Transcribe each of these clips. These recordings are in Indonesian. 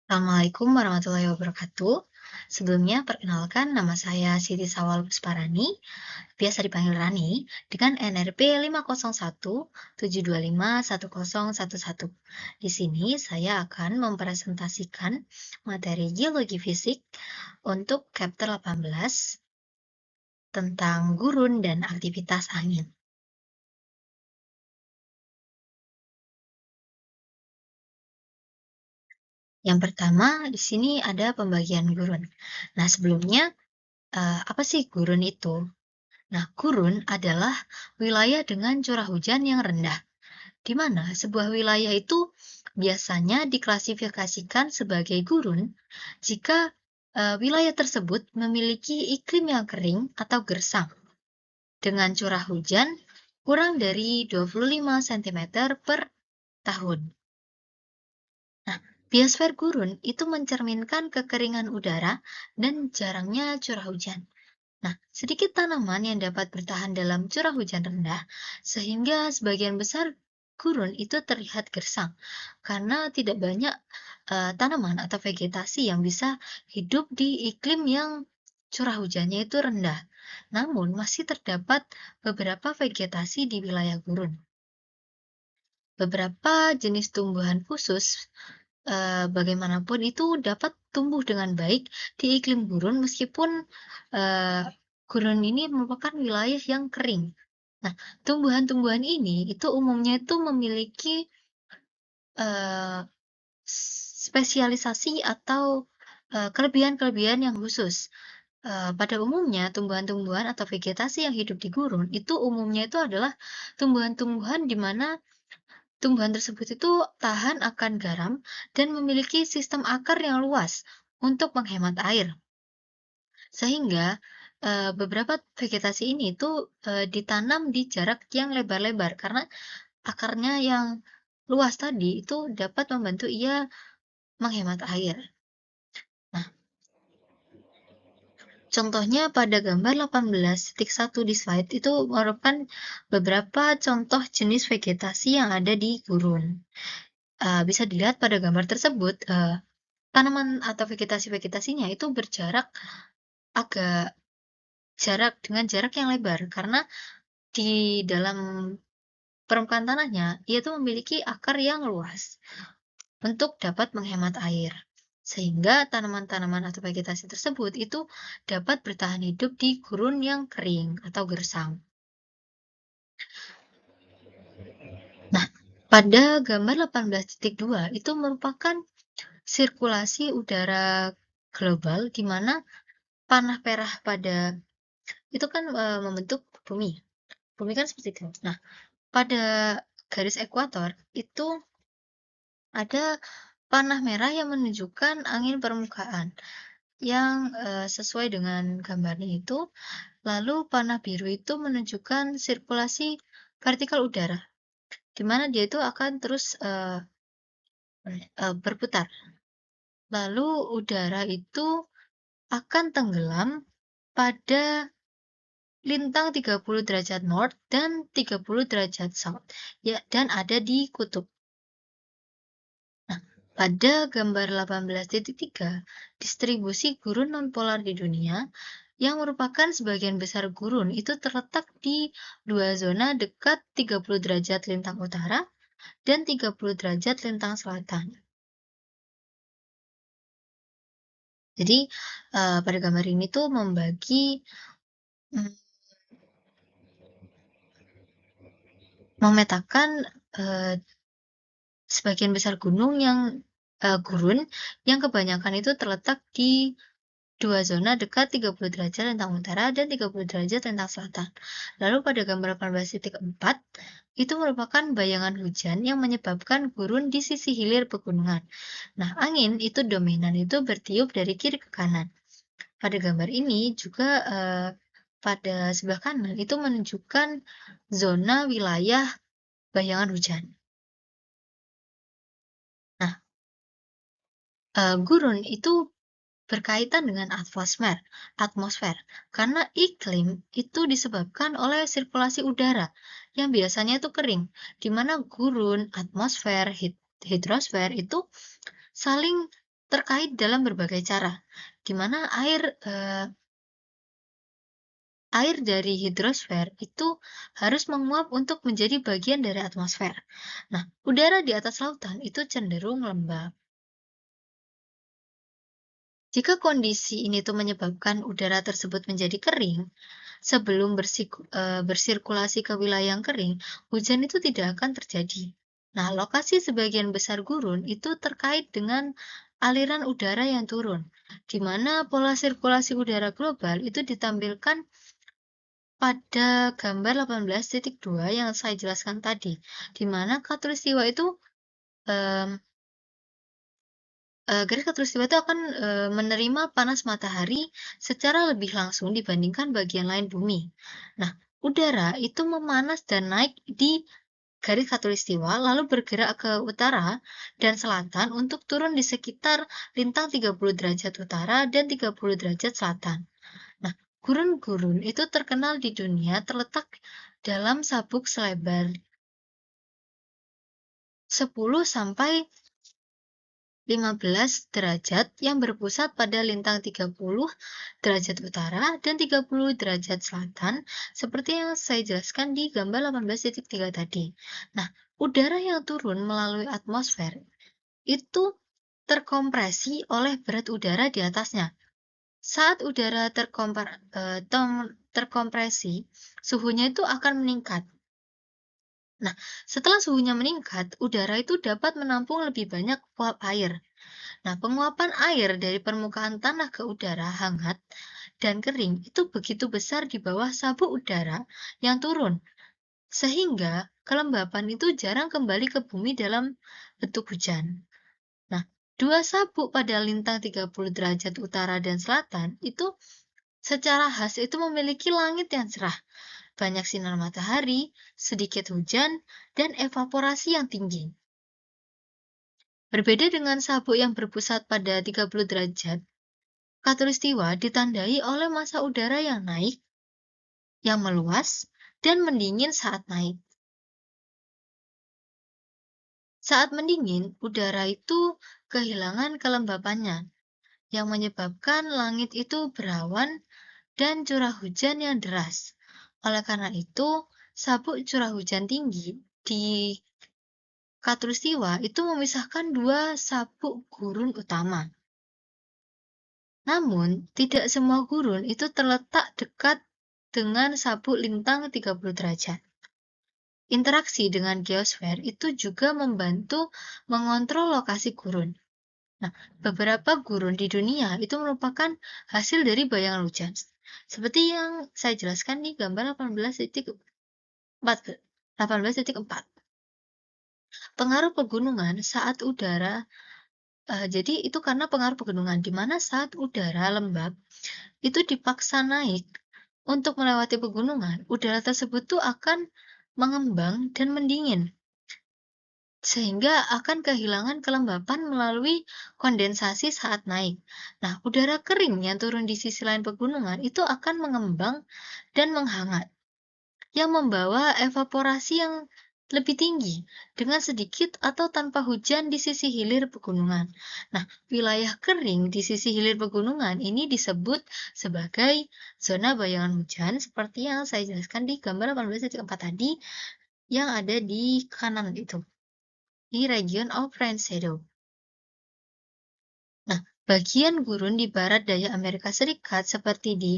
Assalamualaikum warahmatullahi wabarakatuh. Sebelumnya, perkenalkan nama saya Siti Sawal Pusparani, biasa dipanggil Rani, dengan NRP 501-725-1011. Di sini saya akan mempresentasikan materi geologi fisik untuk chapter 18 tentang gurun dan aktivitas angin. Yang pertama, di sini ada pembagian gurun. Nah, sebelumnya, apa sih gurun itu? Nah, gurun adalah wilayah dengan curah hujan yang rendah, di mana sebuah wilayah itu biasanya diklasifikasikan sebagai gurun jika wilayah tersebut memiliki iklim yang kering atau gersang, dengan curah hujan kurang dari 25 cm per tahun. Nah, biosfer gurun itu mencerminkan kekeringan udara dan jarangnya curah hujan. Nah, sedikit tanaman yang dapat bertahan dalam curah hujan rendah, sehingga sebagian besar gurun itu terlihat gersang, karena tidak banyak tanaman atau vegetasi yang bisa hidup di iklim yang curah hujannya itu rendah. Namun, masih terdapat beberapa vegetasi di wilayah gurun. Beberapa jenis tumbuhan khusus, bagaimanapun itu dapat tumbuh dengan baik di iklim gurun meskipun eh, gurun ini merupakan wilayah yang kering. Nah, tumbuhan-tumbuhan ini itu umumnya itu memiliki eh, spesialisasi atau kelebihan-kelebihan yang khusus. Pada umumnya, tumbuhan-tumbuhan atau vegetasi yang hidup di gurun itu umumnya itu adalah tumbuhan-tumbuhan di mana tumbuhan tersebut itu tahan akan garam dan memiliki sistem akar yang luas untuk menghemat air. Sehingga beberapa vegetasi ini itu ditanam di jarak yang lebar-lebar karena akarnya yang luas tadi itu dapat membantu ia menghemat air. Nah, contohnya pada gambar 18.1 di slide itu merupakan beberapa contoh jenis vegetasi yang ada di gurun. Bisa dilihat pada gambar tersebut, tanaman atau vegetasi-vegetasinya itu berjarak agak jarak yang lebar karena di dalam permukaan tanahnya ia tuh memiliki akar yang luas untuk dapat menghemat air. Sehingga tanaman-tanaman atau vegetasi tersebut itu dapat bertahan hidup di gurun yang kering atau gersang. Nah, pada gambar 18.2 itu merupakan sirkulasi udara global di mana panah perah pada itu kan membentuk bumi. Bumi kan seperti itu. Nah, pada garis ekuator itu ada panah merah yang menunjukkan angin permukaan yang sesuai dengan gambarnya itu. Lalu panah biru itu menunjukkan sirkulasi vertikal udara, di mana dia itu akan terus berputar. Lalu udara itu akan tenggelam pada lintang 30 derajat north dan 30 derajat south, ya, dan ada di kutub. Nah, pada gambar 18.3, distribusi gurun nonpolar di dunia yang merupakan sebagian besar gurun itu terletak di dua zona dekat 30 derajat lintang utara dan 30 derajat lintang selatan. Jadi, pada gambar ini tuh memetakan sebagian besar gunung yang gurun yang kebanyakan itu terletak di dua zona dekat 30 derajat lintang utara dan 30 derajat lintang selatan. Lalu pada gambar 18.4, itu merupakan bayangan hujan yang menyebabkan gurun di sisi hilir pegunungan. Nah, angin itu dominan itu bertiup dari kiri ke kanan. Pada gambar ini juga pada sebelah kanan itu menunjukkan zona wilayah bayangan hujan. Nah, gurun itu berkaitan dengan atmosfer, karena iklim itu disebabkan oleh sirkulasi udara yang biasanya itu kering, di mana gurun, atmosfer, hidrosfer itu saling terkait dalam berbagai cara, di mana air dari hidrosfer itu harus menguap untuk menjadi bagian dari atmosfer. Nah, udara di atas lautan itu cenderung lembab. Jika kondisi ini tuh menyebabkan udara tersebut menjadi kering, sebelum bersirkulasi ke wilayah yang kering, hujan itu tidak akan terjadi. Nah, lokasi sebagian besar gurun itu terkait dengan aliran udara yang turun, di mana pola sirkulasi udara global itu ditampilkan pada gambar 18.2 yang saya jelaskan tadi, di mana khatulistiwa itu em, garis khatulistiwa itu akan menerima panas matahari secara lebih langsung dibandingkan bagian lain bumi. Nah, udara itu memanas dan naik di garis khatulistiwa, lalu bergerak ke utara dan selatan untuk turun di sekitar lintang 30 derajat utara dan 30 derajat selatan. Nah, gurun-gurun itu terkenal di dunia terletak dalam sabuk selebar 10 sampai 15 derajat yang berpusat pada lintang 30 derajat utara dan 30 derajat selatan, seperti yang saya jelaskan di gambar 18.3 tadi. Nah, udara yang turun melalui atmosfer itu terkompresi oleh berat udara di atasnya. Saat udara terkompresi, suhunya itu akan meningkat. Nah, setelah suhunya meningkat, udara itu dapat menampung lebih banyak uap air. Nah, penguapan air dari permukaan tanah ke udara hangat dan kering itu begitu besar di bawah sabuk udara yang turun, sehingga kelembapan itu jarang kembali ke bumi dalam bentuk hujan. Nah, dua sabuk pada lintang 30 derajat utara dan selatan itu secara khas itu memiliki langit yang cerah, banyak sinar matahari, sedikit hujan, dan evaporasi yang tinggi. Berbeda dengan sabuk yang berpusat pada 30 derajat, khatulistiwa ditandai oleh massa udara yang naik, yang meluas, dan mendingin saat naik. Saat mendingin, udara itu kehilangan kelembapannya, yang menyebabkan langit itu berawan dan curah hujan yang deras. Oleh karena itu, sabuk curah hujan tinggi di khatulistiwa itu memisahkan dua sabuk gurun utama. Namun, tidak semua gurun itu terletak dekat dengan sabuk lintang 30 derajat. Interaksi dengan geosfer itu juga membantu mengontrol lokasi gurun. Nah, beberapa gurun di dunia itu merupakan hasil dari bayangan hujan. Seperti yang saya jelaskan di gambar 18.4. Pengaruh pegunungan saat udara, jadi itu karena pengaruh pegunungan, di mana saat udara lembab itu dipaksa naik untuk melewati pegunungan, udara tersebut tuh akan mengembang dan mendingin, sehingga akan kehilangan kelembapan melalui kondensasi saat naik. Nah, udara kering yang turun di sisi lain pegunungan itu akan mengembang dan menghangat, yang membawa evaporasi yang lebih tinggi dengan sedikit atau tanpa hujan di sisi hilir pegunungan. Nah, wilayah kering di sisi hilir pegunungan ini disebut sebagai zona bayangan hujan seperti yang saya jelaskan di gambar 18.4 tadi yang ada di kanan itu, di region of rain shadow. Nah, bagian gurun di barat daya Amerika Serikat seperti di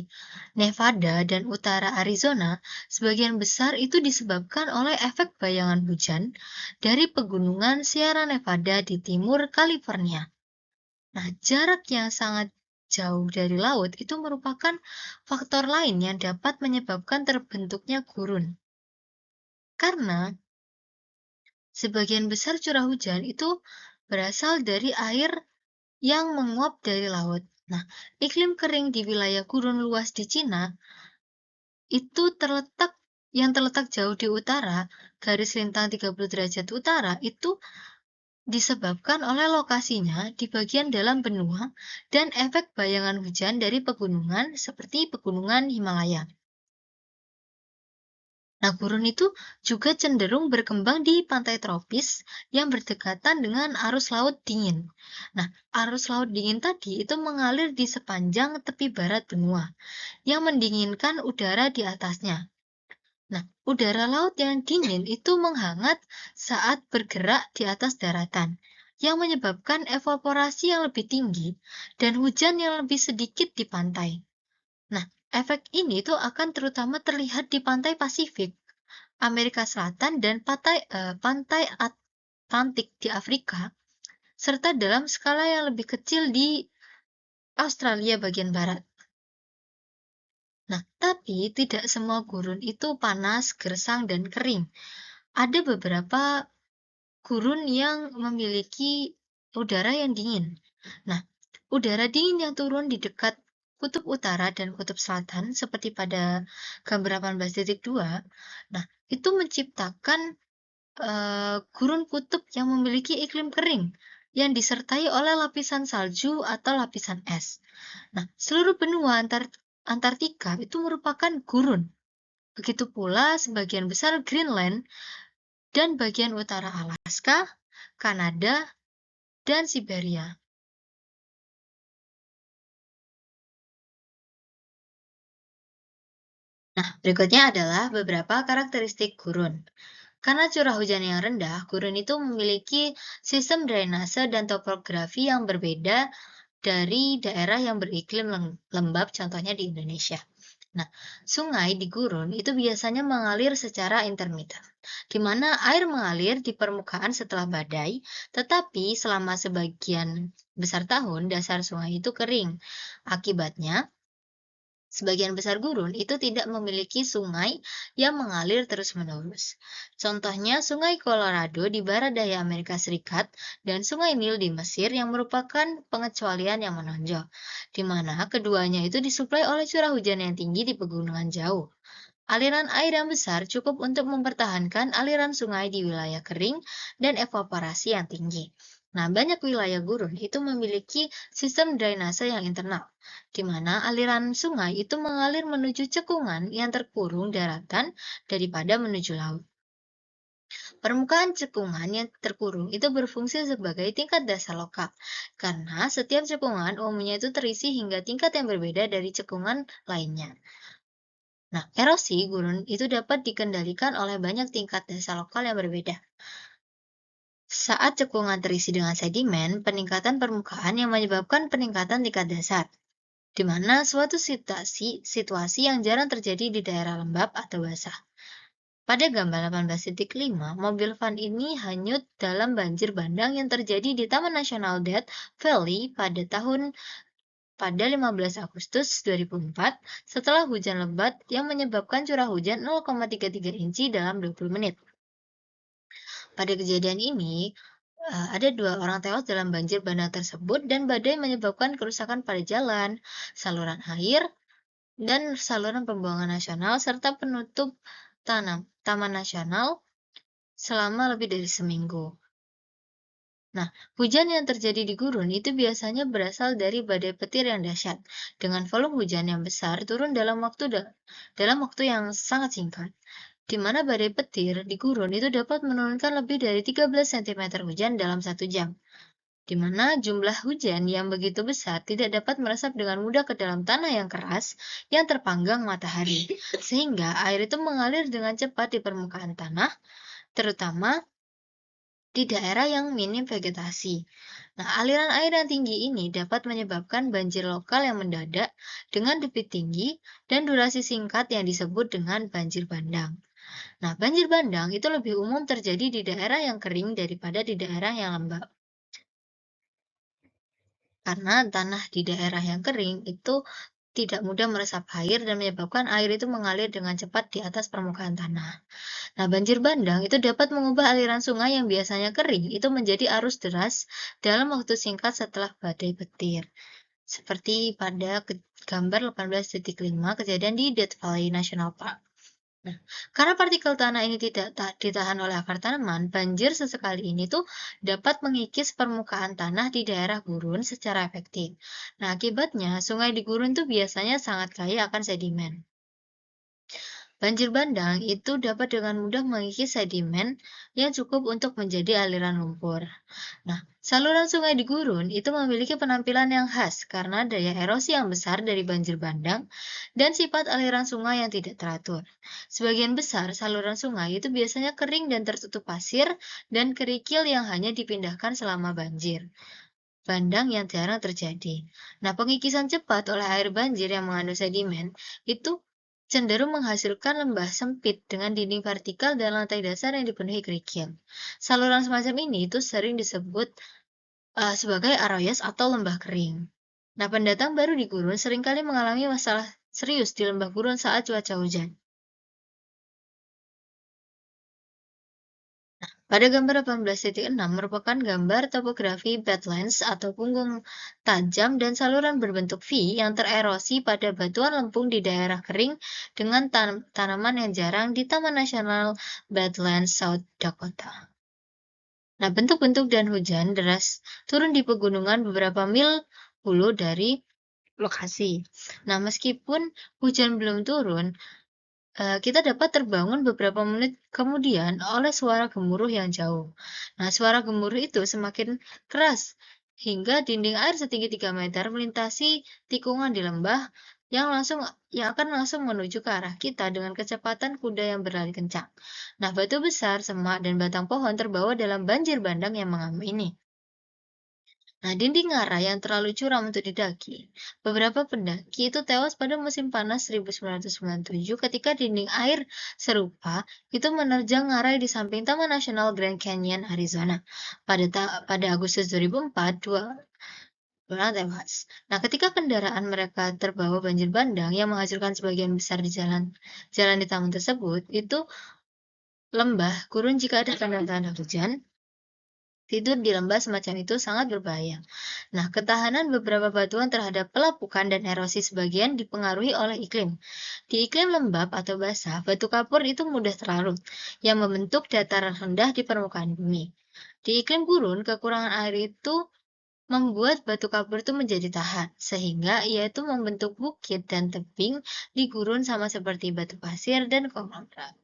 Nevada dan utara Arizona, sebagian besar itu disebabkan oleh efek bayangan hujan dari pegunungan Sierra Nevada di timur California. Nah, jarak yang sangat jauh dari laut itu merupakan faktor lain yang dapat menyebabkan terbentuknya gurun. Karena sebagian besar curah hujan itu berasal dari air yang menguap dari laut. Nah, iklim kering di wilayah gurun luas di Cina itu terletak jauh di utara, garis lintang 30 derajat utara itu disebabkan oleh lokasinya di bagian dalam benua dan efek bayangan hujan dari pegunungan seperti pegunungan Himalaya. Nah, gurun itu juga cenderung berkembang di pantai tropis yang berdekatan dengan arus laut dingin. Nah, arus laut dingin tadi itu mengalir di sepanjang tepi barat benua yang mendinginkan udara di atasnya. Nah, udara laut yang dingin itu menghangat saat bergerak di atas daratan, yang menyebabkan evaporasi yang lebih tinggi dan hujan yang lebih sedikit di pantai. Nah, efek ini tuh akan terutama terlihat di pantai Pasifik, Amerika Selatan, dan pantai Atlantik di Afrika, serta dalam skala yang lebih kecil di Australia bagian barat. Nah, tapi tidak semua gurun itu panas, gersang, dan kering. Ada beberapa gurun yang memiliki udara yang dingin. Nah, udara dingin yang turun di dekat kutub utara dan kutub selatan, seperti pada gambar 18.2, nah, itu menciptakan gurun kutub yang memiliki iklim kering yang disertai oleh lapisan salju atau lapisan es. Nah, seluruh benua Antartika itu merupakan gurun. Begitu pula sebagian besar Greenland dan bagian utara Alaska, Kanada, dan Siberia. Nah, berikutnya adalah beberapa karakteristik gurun. Karena curah hujan yang rendah, gurun itu memiliki sistem drainase dan topografi yang berbeda dari daerah yang beriklim lembab, contohnya di Indonesia. Nah, sungai di gurun itu biasanya mengalir secara intermittent, di mana air mengalir di permukaan setelah badai, tetapi selama sebagian besar tahun dasar sungai itu kering. Akibatnya, sebagian besar gurun itu tidak memiliki sungai yang mengalir terus-menerus. Contohnya Sungai Colorado di barat daya Amerika Serikat dan Sungai Nil di Mesir yang merupakan pengecualian yang menonjol, di mana keduanya itu disuplai oleh curah hujan yang tinggi di pegunungan jauh. Aliran air yang besar cukup untuk mempertahankan aliran sungai di wilayah kering dan evaporasi yang tinggi. Nah, banyak wilayah gurun itu memiliki sistem drainase yang internal, di mana aliran sungai itu mengalir menuju cekungan yang terkurung daratan daripada menuju laut. Permukaan cekungan yang terkurung itu berfungsi sebagai tingkat dasar lokal, karena setiap cekungan umumnya itu terisi hingga tingkat yang berbeda dari cekungan lainnya. Nah, erosi gurun itu dapat dikendalikan oleh banyak tingkat dasar lokal yang berbeda. Saat cekungan terisi dengan sedimen, peningkatan permukaan yang menyebabkan peningkatan tingkat dasar, di mana suatu situasi yang jarang terjadi di daerah lembab atau basah. Pada gambar 18.5, mobil van ini hanyut dalam banjir bandang yang terjadi di Taman Nasional Death Valley pada 15 Agustus 2004 setelah hujan lebat yang menyebabkan curah hujan 0,33 inci dalam 20 menit. Pada kejadian ini, ada 2 orang tewas dalam banjir bandang tersebut dan badai menyebabkan kerusakan pada jalan, saluran air, dan saluran pembuangan nasional serta penutup Taman Nasional selama lebih dari seminggu. Nah, hujan yang terjadi di gurun itu biasanya berasal dari badai petir yang dahsyat, dengan volume hujan yang besar turun dalam waktu yang sangat singkat, di mana badai petir di gurun itu dapat menurunkan lebih dari 13 cm hujan dalam 1 jam, di mana jumlah hujan yang begitu besar tidak dapat meresap dengan mudah ke dalam tanah yang keras yang terpanggang matahari, sehingga air itu mengalir dengan cepat di permukaan tanah, terutama di daerah yang minim vegetasi. Nah, aliran air yang tinggi ini dapat menyebabkan banjir lokal yang mendadak dengan debit tinggi dan durasi singkat yang disebut dengan banjir bandang. Nah, banjir bandang itu lebih umum terjadi di daerah yang kering daripada di daerah yang lembab. Karena tanah di daerah yang kering itu tidak mudah meresap air dan menyebabkan air itu mengalir dengan cepat di atas permukaan tanah. Nah, banjir bandang itu dapat mengubah aliran sungai yang biasanya kering itu menjadi arus deras dalam waktu singkat setelah badai petir. Seperti pada gambar 18.5 kejadian di Death Valley National Park. Nah, karena partikel tanah ini tidak ditahan oleh akar tanaman, banjir sesekali ini tuh dapat mengikis permukaan tanah di daerah gurun secara efektif. Nah, akibatnya sungai di gurun tuh biasanya sangat kaya akan sedimen. Banjir bandang itu dapat dengan mudah mengikis sedimen yang cukup untuk menjadi aliran lumpur. Nah, saluran sungai di gurun itu memiliki penampilan yang khas karena daya erosi yang besar dari banjir bandang dan sifat aliran sungai yang tidak teratur. Sebagian besar saluran sungai itu biasanya kering dan tertutup pasir dan kerikil yang hanya dipindahkan selama banjir bandang yang jarang terjadi. Nah, pengikisan cepat oleh air banjir yang mengandung sedimen itu cenderung menghasilkan lembah sempit dengan dinding vertikal dan lantai dasar yang dipenuhi kerikil. Saluran semacam ini itu sering disebut sebagai arroyos atau lembah kering. Nah, pendatang baru di gurun seringkali mengalami masalah serius di lembah gurun saat cuaca hujan. Pada gambar 18.6 merupakan gambar topografi Badlands atau punggung tajam dan saluran berbentuk V yang tererosi pada batuan lempung di daerah kering dengan tanaman yang jarang di Taman Nasional Badlands, South Dakota. Nah, bentuk-bentuk dan hujan deras turun di pegunungan beberapa mil hulu dari lokasi. Nah, meskipun hujan belum turun, kita dapat terbangun beberapa menit kemudian oleh suara gemuruh yang jauh. Nah, suara gemuruh itu semakin keras hingga dinding air setinggi 3 meter melintasi tikungan di lembah yang akan langsung menuju ke arah kita dengan kecepatan kuda yang berlari kencang. Nah, batu besar, semak, dan batang pohon terbawa dalam banjir bandang yang mengamuk ini. Nah, dinding ngarai yang terlalu curam untuk didaki. Beberapa pendaki itu tewas pada musim panas 1997 ketika dinding air serupa itu menerjang ngarai di samping Taman Nasional Grand Canyon, Arizona. Pada Agustus 2004, dua orang tewas. Nah, ketika kendaraan mereka terbawa banjir bandang yang menghancurkan sebagian besar di jalan di taman tersebut, itu lembah gurun jika ada tanda-tanda hujan. Tidur di lembah semacam itu sangat berbahaya. Nah, ketahanan beberapa batuan terhadap pelapukan dan erosi sebagian dipengaruhi oleh iklim. Di iklim lembab atau basah, batu kapur itu mudah terlarut, yang membentuk dataran rendah di permukaan bumi. Di iklim gurun, kekurangan air itu membuat batu kapur itu menjadi tahan, sehingga ia itu membentuk bukit dan tebing di gurun sama seperti batu pasir dan konglomerat.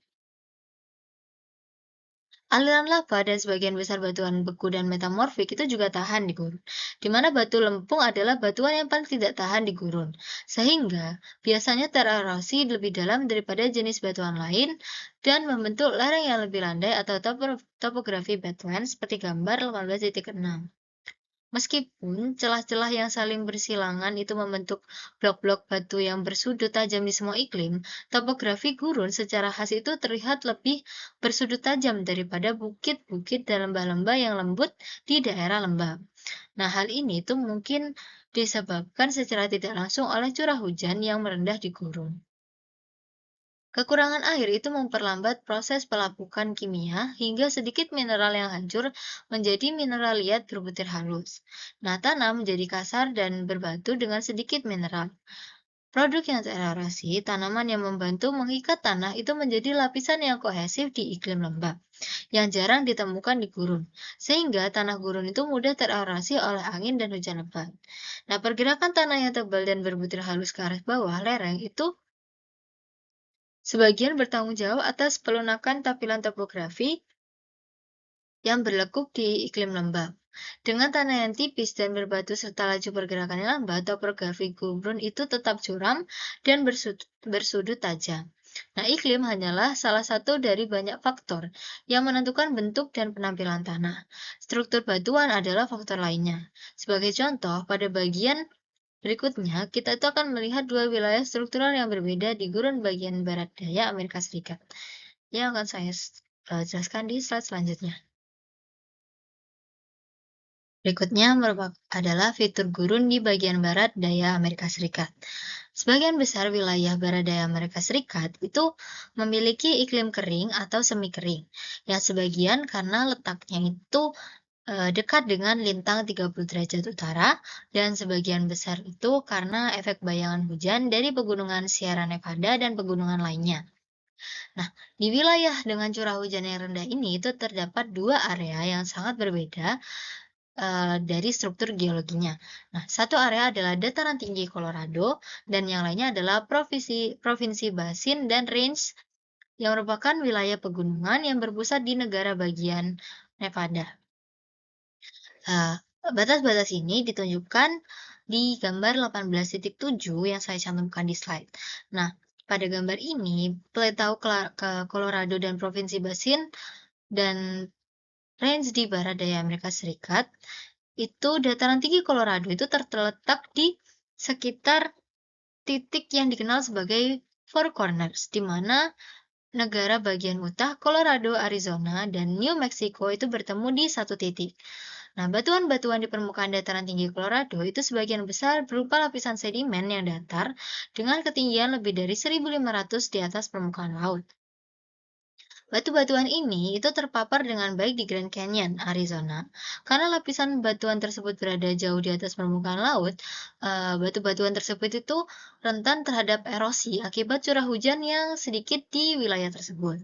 Aliran lava dan sebagian besar batuan beku dan metamorfik itu juga tahan di gurun, di mana batu lempung adalah batuan yang paling tidak tahan di gurun, sehingga biasanya tererosi lebih dalam daripada jenis batuan lain dan membentuk lereng yang lebih landai atau topografi badlands seperti gambar 18.6. Meskipun celah-celah yang saling bersilangan itu membentuk blok-blok batu yang bersudut tajam di semua iklim, topografi gurun secara khas itu terlihat lebih bersudut tajam daripada bukit-bukit dan lembah-lembah yang lembut di daerah lembab. Nah, hal ini itu mungkin disebabkan secara tidak langsung oleh curah hujan yang merendah di gurun. Kekurangan air itu memperlambat proses pelapukan kimia hingga sedikit mineral yang hancur menjadi mineral liat berbutir halus. Nah, tanah menjadi kasar dan berbatu dengan sedikit mineral. Produk yang tererosi, tanaman yang membantu mengikat tanah itu menjadi lapisan yang kohesif di iklim lembab, yang jarang ditemukan di gurun, sehingga tanah gurun itu mudah tererosi oleh angin dan hujan lebat. Nah, pergerakan tanah yang tebal dan berbutir halus ke arah bawah lereng itu sebagian bertanggung jawab atas pelunakan tampilan topografi yang berlekuk di iklim lembab. Dengan tanah yang tipis dan berbatu serta laju pergerakan yang lambat, topografi gurun itu tetap curam dan bersudut tajam. Nah, iklim hanyalah salah satu dari banyak faktor yang menentukan bentuk dan penampilan tanah. Struktur batuan adalah faktor lainnya. Sebagai contoh, pada bagian berikutnya, kita itu akan melihat dua wilayah struktural yang berbeda di gurun bagian barat daya Amerika Serikat. Yang akan saya jelaskan di slide selanjutnya. Berikutnya adalah fitur gurun di bagian barat daya Amerika Serikat. Sebagian besar wilayah barat daya Amerika Serikat itu memiliki iklim kering atau semi kering, yang sebagian karena letaknya itu dekat dengan lintang 30 derajat utara, dan sebagian besar itu karena efek bayangan hujan dari pegunungan Sierra Nevada dan pegunungan lainnya. Nah, di wilayah dengan curah hujan yang rendah ini itu terdapat dua area yang sangat berbeda dari struktur geologinya. Nah, satu area adalah dataran tinggi Colorado dan yang lainnya adalah provinsi provinsi Basin dan Range yang merupakan wilayah pegunungan yang berpusat di negara bagian Nevada. Nah, batas-batas ini ditunjukkan di gambar 18.7 yang saya cantumkan di slide. Nah, pada gambar ini, tahu ke Colorado dan Provinsi Basin dan Range di barat daya Amerika Serikat, itu dataran tinggi Colorado itu terletak di sekitar titik yang dikenal sebagai Four Corners, di mana negara bagian utara, Colorado, Arizona, dan New Mexico itu bertemu di satu titik. Nah, batuan-batuan di permukaan dataran tinggi Colorado itu sebagian besar berupa lapisan sedimen yang datar dengan ketinggian lebih dari 1.500 di atas permukaan laut. Batu-batuan ini itu terpapar dengan baik di Grand Canyon, Arizona. Karena lapisan batuan tersebut berada jauh di atas permukaan laut, batu-batuan tersebut itu rentan terhadap erosi akibat curah hujan yang sedikit di wilayah tersebut.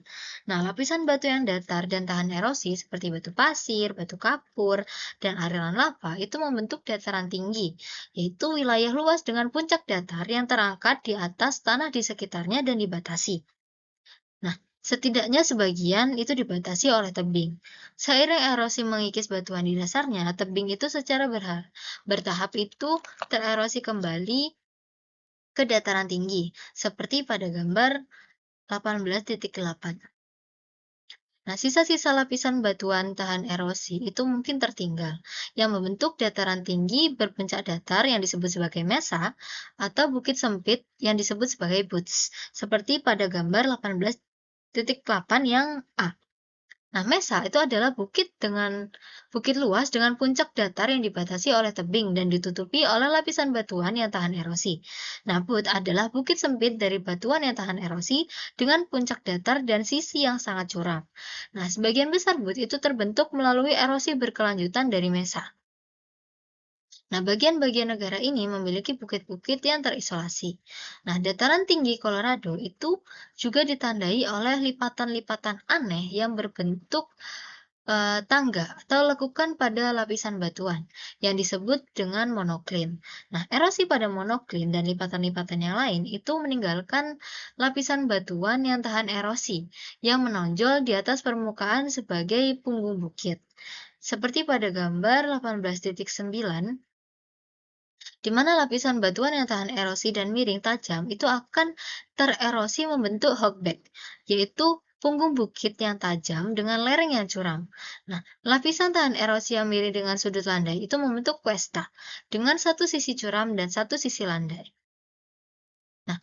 Nah, lapisan batu yang datar dan tahan erosi seperti batu pasir, batu kapur, dan aliran lava itu membentuk dataran tinggi, yaitu wilayah luas dengan puncak datar yang terangkat di atas tanah di sekitarnya dan dibatasi. Nah, setidaknya sebagian itu dibatasi oleh tebing. Seiring erosi mengikis batuan di dasarnya, tebing itu secara bertahap itu tererosi kembali ke dataran tinggi, seperti pada gambar 18.8. Nah, sisa-sisa lapisan batuan tahan erosi itu mungkin tertinggal, yang membentuk dataran tinggi berpuncak datar yang disebut sebagai mesa, atau bukit sempit yang disebut sebagai buttes, seperti pada gambar 18.8 yang A. Nah, mesa itu adalah bukit luas dengan puncak datar yang dibatasi oleh tebing dan ditutupi oleh lapisan batuan yang tahan erosi. Nah, but adalah bukit sempit dari batuan yang tahan erosi dengan puncak datar dan sisi yang sangat curam. Nah, sebagian besar but itu terbentuk melalui erosi berkelanjutan dari mesa. Nah, bagian-bagian negara ini memiliki bukit-bukit yang terisolasi. Nah, dataran tinggi Colorado itu juga ditandai oleh lipatan-lipatan aneh yang berbentuk tangga atau lekukan pada lapisan batuan yang disebut dengan monoklim. Nah, erosi pada monoklim dan lipatan-lipatan yang lain itu meninggalkan lapisan batuan yang tahan erosi yang menonjol di atas permukaan sebagai punggung bukit. Seperti pada gambar 18.9, di mana lapisan batuan yang tahan erosi dan miring tajam itu akan tererosi membentuk hogback, yaitu punggung bukit yang tajam dengan lereng yang curam. Nah, lapisan tahan erosi yang miring dengan sudut landai itu membentuk cuesta, dengan satu sisi curam dan satu sisi landai. Nah,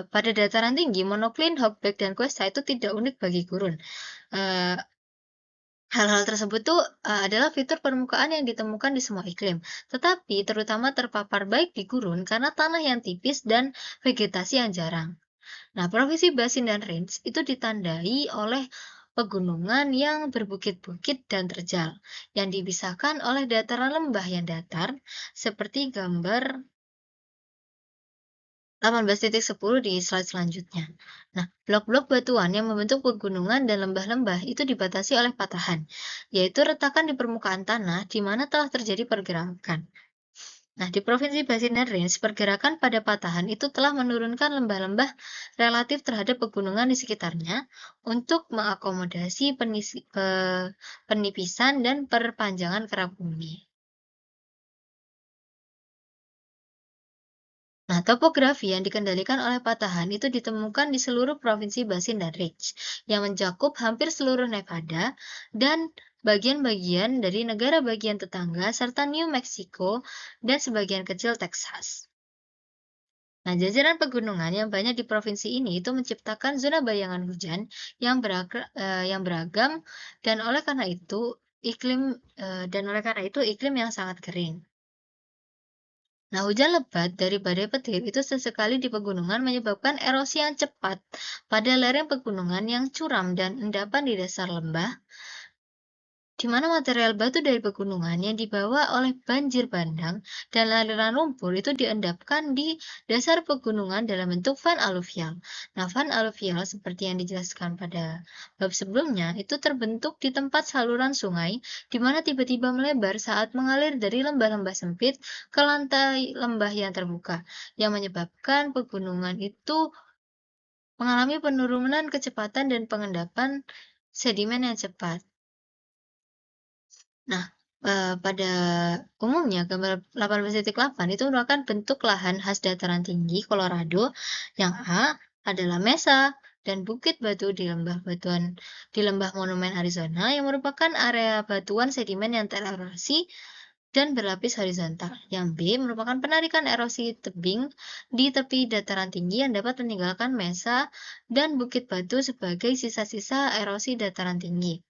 pada dataran tinggi, monocline, hogback, dan cuesta itu tidak unik bagi gurun. Eh, Hal-hal tersebut tuh, adalah fitur permukaan yang ditemukan di semua iklim, tetapi terutama terpapar baik di gurun karena tanah yang tipis dan vegetasi yang jarang. Nah, provinsi Basin dan Range itu ditandai oleh pegunungan yang berbukit-bukit dan terjal, yang dipisahkan oleh dataran lembah yang datar, seperti gambar 18.10 di slide selanjutnya. Nah, blok-blok batuan yang membentuk pegunungan dan lembah-lembah itu dibatasi oleh patahan, yaitu retakan di permukaan tanah di mana telah terjadi pergerakan. Nah, di Provinsi Basin dan Range, pergerakan pada patahan itu telah menurunkan lembah-lembah relatif terhadap pegunungan di sekitarnya untuk mengakomodasi penipisan dan perpanjangan kerak bumi. Nah, topografi yang dikendalikan oleh patahan itu ditemukan di seluruh provinsi Basin dan Range, yang mencakup hampir seluruh Nevada dan bagian-bagian dari negara bagian tetangga serta New Mexico dan sebagian kecil Texas. Nah, jajaran pegunungan yang banyak di provinsi ini itu menciptakan zona bayangan hujan yang beragam dan oleh karena itu iklim yang sangat kering. Nah, hujan lebat dari badai petir itu sesekali di pegunungan menyebabkan erosi yang cepat pada lereng pegunungan yang curam dan endapan di dasar lembah di mana material batu dari pegunungan yang dibawa oleh banjir bandang dan aliran lumpur itu diendapkan di dasar pegunungan dalam bentuk van aluvial. Nah, van aluvial seperti yang dijelaskan pada bab sebelumnya itu terbentuk di tempat saluran sungai di mana tiba-tiba melebar saat mengalir dari lembah-lembah sempit ke lantai lembah yang terbuka, yang menyebabkan pegunungan itu mengalami penurunan kecepatan dan pengendapan sedimen yang cepat. Nah, pada umumnya gambar 18.8 itu merupakan bentuk lahan khas dataran tinggi Colorado, yang A adalah mesa dan bukit batu di lembah Monumen Arizona yang merupakan area batuan sedimen yang tererosi dan berlapis horizontal. Yang B merupakan penarikan erosi tebing di tepi dataran tinggi yang dapat meninggalkan mesa dan bukit batu sebagai sisa-sisa erosi dataran tinggi.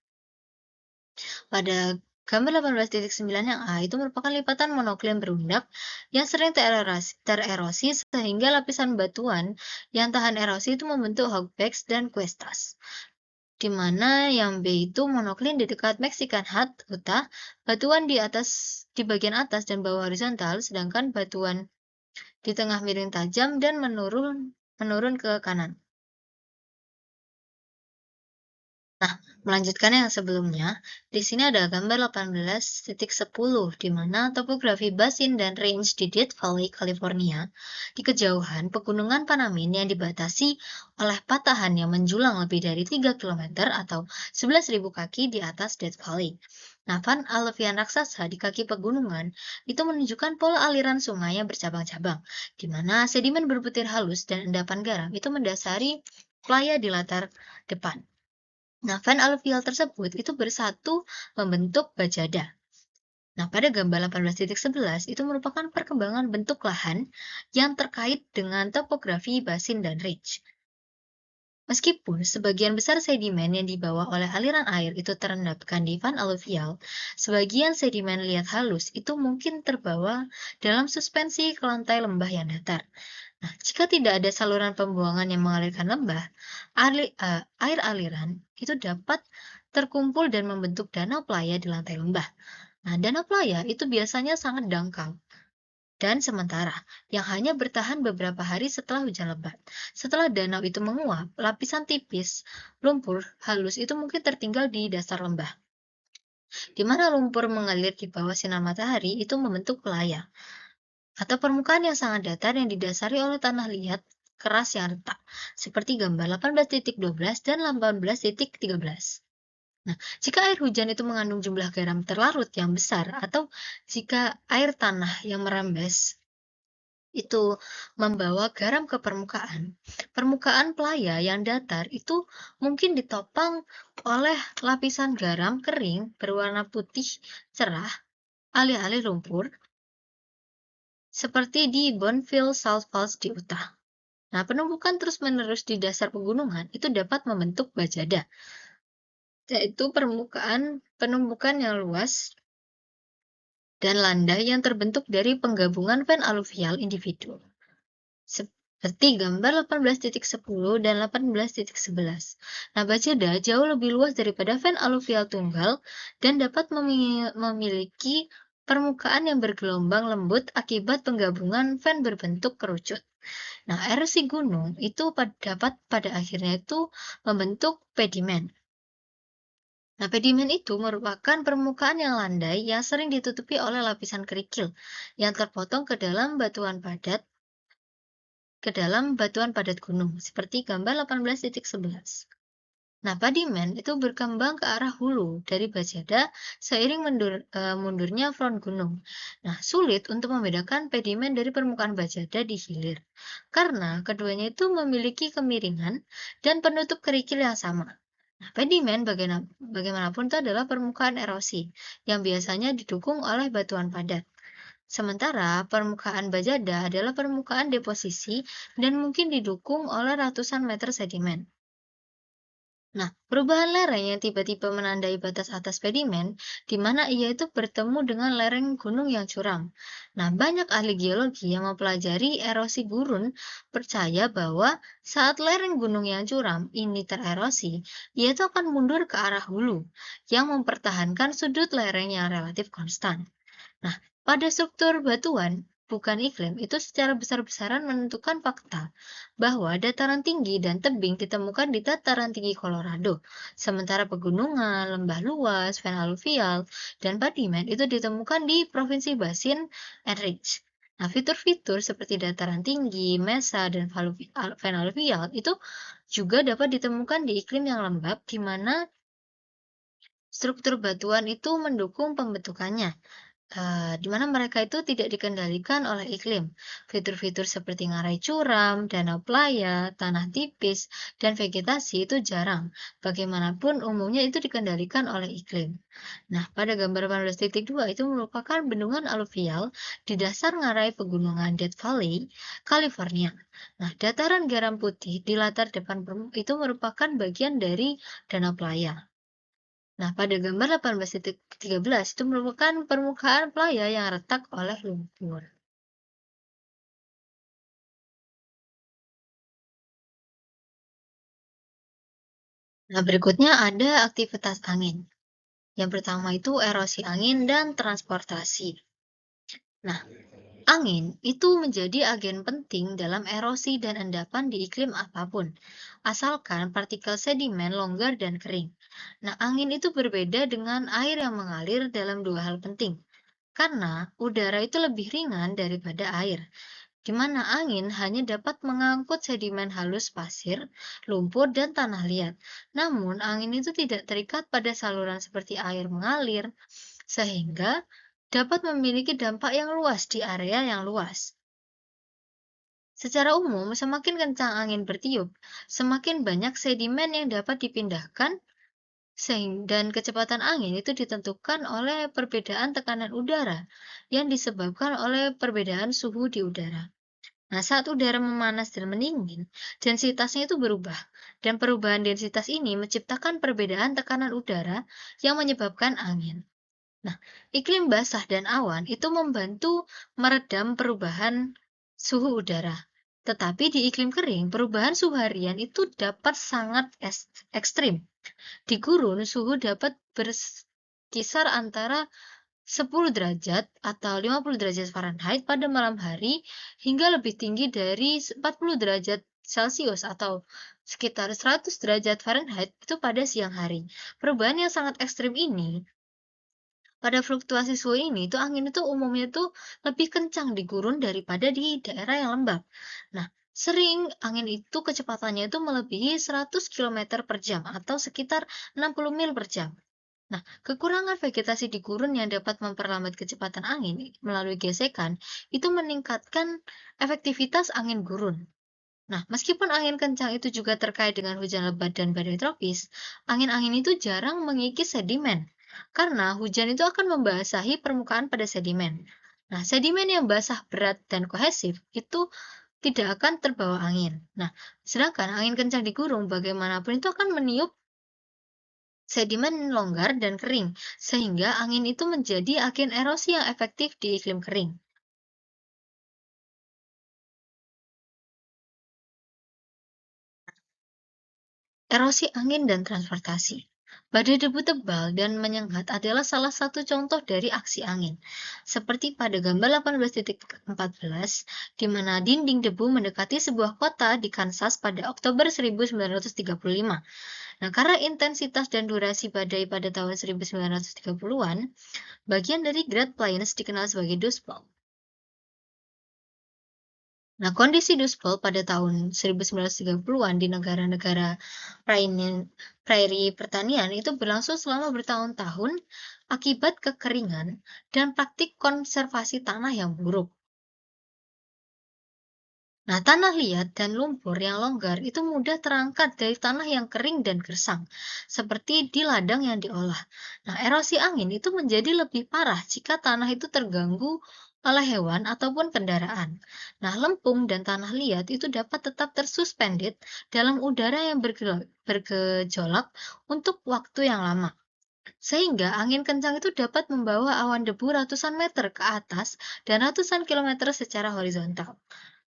Pada gambar 18.9 yang A itu merupakan lipatan monoklim berundak yang sering tererosi sehingga lapisan batuan yang tahan erosi itu membentuk hogbags dan cuestas. Di mana yang B itu monoklim di dekat Mexican Hat, Utah, batuan di bagian atas dan bawah horizontal, sedangkan batuan di tengah miring tajam dan menurun ke kanan. Nah, melanjutkan yang sebelumnya, di sini ada gambar 18.10, di mana topografi basin dan range di Death Valley, California, di kejauhan pegunungan Panamin yang dibatasi oleh patahan yang menjulang lebih dari 3 km atau 11.000 kaki di atas Death Valley. Nah, Van Alvian raksasa di kaki pegunungan itu menunjukkan pola aliran sungai yang bercabang-cabang, di mana sedimen berbutir halus dan endapan garam itu mendasari playa di latar depan. Nah, fan aluvial tersebut itu bersatu membentuk bajada. Nah, pada gambar 18.11 itu merupakan perkembangan bentuk lahan yang terkait dengan topografi basin dan ridge. Meskipun sebagian besar sedimen yang dibawa oleh aliran air itu terendapkan di van aluvial, sebagian sedimen liat halus itu mungkin terbawa dalam suspensi ke lantai lembah yang datar. Nah, jika tidak ada saluran pembuangan yang mengalirkan lembah, air aliran itu dapat terkumpul dan membentuk danau playa di lantai lembah. Nah, danau playa itu biasanya sangat dangkal dan sementara, yang hanya bertahan beberapa hari setelah hujan lebat. Setelah danau itu menguap, lapisan tipis lumpur halus itu mungkin tertinggal di dasar lembah, di mana lumpur mengalir di bawah sinar matahari itu membentuk playa atau permukaan yang sangat datar yang didasari oleh tanah liat keras yang retak, seperti gambar 18.12 dan 18.13. Nah, jika air hujan itu mengandung jumlah garam terlarut yang besar, atau jika air tanah yang merembes itu membawa garam ke permukaan, permukaan playa yang datar itu mungkin ditopang oleh lapisan garam kering berwarna putih cerah, alih-alih lumpur, seperti di Bonneville Salt Falls di Utah. Nah, penumpukan terus-menerus di dasar pegunungan itu dapat membentuk bajada, yaitu permukaan penumpukan yang luas dan landai yang terbentuk dari penggabungan van aluvial individu. Seperti gambar 18.10 dan 18.11. Nah, bajada jauh lebih luas daripada van aluvial tunggal dan dapat memiliki permukaan yang bergelombang lembut akibat penggabungan van berbentuk kerucut. Nah, erosi gunung itu dapat pada akhirnya itu membentuk pedimen. Nah, pedimen itu merupakan permukaan yang landai yang sering ditutupi oleh lapisan kerikil yang terpotong ke dalam batuan padat gunung, seperti gambar 18.11. Nah, pedimen itu berkembang ke arah hulu dari bajada seiring mundurnya front gunung. Nah, sulit untuk membedakan pedimen dari permukaan bajada di hilir, karena keduanya itu memiliki kemiringan dan penutup kerikil yang sama. Nah, pedimen bagaimanapun itu adalah permukaan erosi yang biasanya didukung oleh batuan padat. Sementara permukaan bajada adalah permukaan deposisi dan mungkin didukung oleh ratusan meter sedimen. Nah, perubahan lereng yang tiba-tiba menandai batas atas sedimen, di mana ia itu bertemu dengan lereng gunung yang curam. Nah, banyak ahli geologi yang mempelajari erosi gurun percaya bahwa saat lereng gunung yang curam ini tererosi, ia itu akan mundur ke arah hulu, yang mempertahankan sudut lereng yang relatif konstan. Nah, pada struktur batuan, bukan iklim, itu secara besar-besaran menentukan fakta bahwa dataran tinggi dan tebing ditemukan di dataran tinggi Colorado, sementara pegunungan, lembah luas, fen aluvial, dan padimen itu ditemukan di Provinsi Basin and Ridge. Nah, fitur-fitur seperti dataran tinggi, mesa, dan fen aluvial itu juga dapat ditemukan di iklim yang lembab, di mana struktur batuan itu mendukung pembentukannya. Di mana mereka itu tidak dikendalikan oleh iklim. Fitur-fitur seperti ngarai curam, danau playa, tanah tipis, dan vegetasi itu jarang. Bagaimanapun umumnya itu dikendalikan oleh iklim. Nah, pada gambar 18.2 itu merupakan bendungan aluvial di dasar ngarai pegunungan Death Valley, California. Nah, dataran garam putih di latar depan itu merupakan bagian dari danau playa. Nah, pada gambar 18.13 itu merupakan permukaan playa yang retak oleh lumpur. Nah, berikutnya ada aktivitas angin. Yang pertama itu erosi angin dan transportasi. Nah, angin itu menjadi agen penting dalam erosi dan endapan di iklim apapun, asalkan partikel sedimen longgar dan kering. Nah, angin itu berbeda dengan air yang mengalir dalam dua hal penting, karena udara itu lebih ringan daripada air, di mana angin hanya dapat mengangkut sedimen halus pasir, lumpur, dan tanah liat. Namun, angin itu tidak terikat pada saluran seperti air mengalir, sehingga dapat memiliki dampak yang luas di area yang luas. Secara umum, semakin kencang angin bertiup, semakin banyak sedimen yang dapat dipindahkan, dan kecepatan angin itu ditentukan oleh perbedaan tekanan udara yang disebabkan oleh perbedaan suhu di udara. Nah, saat udara memanas dan mendingin, densitasnya itu berubah, dan perubahan densitas ini menciptakan perbedaan tekanan udara yang menyebabkan angin. Nah, iklim basah dan awan itu membantu meredam perubahan suhu udara. Tetapi di iklim kering, perubahan suhu harian itu dapat sangat ekstrim. Di gurun, suhu dapat berkisar antara 10 derajat atau 50 derajat Fahrenheit pada malam hari hingga lebih tinggi dari 40 derajat Celcius atau sekitar 100 derajat Fahrenheit itu pada siang hari. Perubahan yang sangat ekstrim ini, pada fluktuasi suhu ini, itu angin itu umumnya itu lebih kencang di gurun daripada di daerah yang lembab. Nah, sering angin itu kecepatannya itu melebihi 100 km per jam atau sekitar 60 mil per jam. Nah, kekurangan vegetasi di gurun yang dapat memperlambat kecepatan angin melalui gesekan itu meningkatkan efektivitas angin gurun. Nah, meskipun angin kencang itu juga terkait dengan hujan lebat dan badai tropis, angin-angin itu jarang mengikis sedimen karena hujan itu akan membasahi permukaan pada sedimen. Nah, sedimen yang basah, berat, dan kohesif itu tidak akan terbawa angin. Nah, sedangkan angin kencang di gurun bagaimanapun itu akan meniup sedimen longgar dan kering, sehingga angin itu menjadi agen erosi yang efektif di iklim kering. Erosi angin dan transportasi. Badai debu tebal dan menyengat adalah salah satu contoh dari aksi angin. Seperti pada gambar 18.14, di mana dinding debu mendekati sebuah kota di Kansas pada Oktober 1935. Nah, karena intensitas dan durasi badai pada tahun 1930-an, bagian dari Great Plains dikenal sebagai Dust Bowl. Nah, kondisi Dust Bowl pada tahun 1930-an di negara-negara prairie pertanian itu berlangsung selama bertahun-tahun akibat kekeringan dan praktik konservasi tanah yang buruk. Nah, tanah liat dan lumpur yang longgar itu mudah terangkat dari tanah yang kering dan gersang, seperti di ladang yang diolah. Nah, erosi angin itu menjadi lebih parah jika tanah itu terganggu oleh hewan ataupun kendaraan. Nah, lempung dan tanah liat itu dapat tetap tersuspended dalam udara yang bergejolak untuk waktu yang lama. Sehingga angin kencang itu dapat membawa awan debu ratusan meter ke atas dan ratusan kilometer secara horizontal.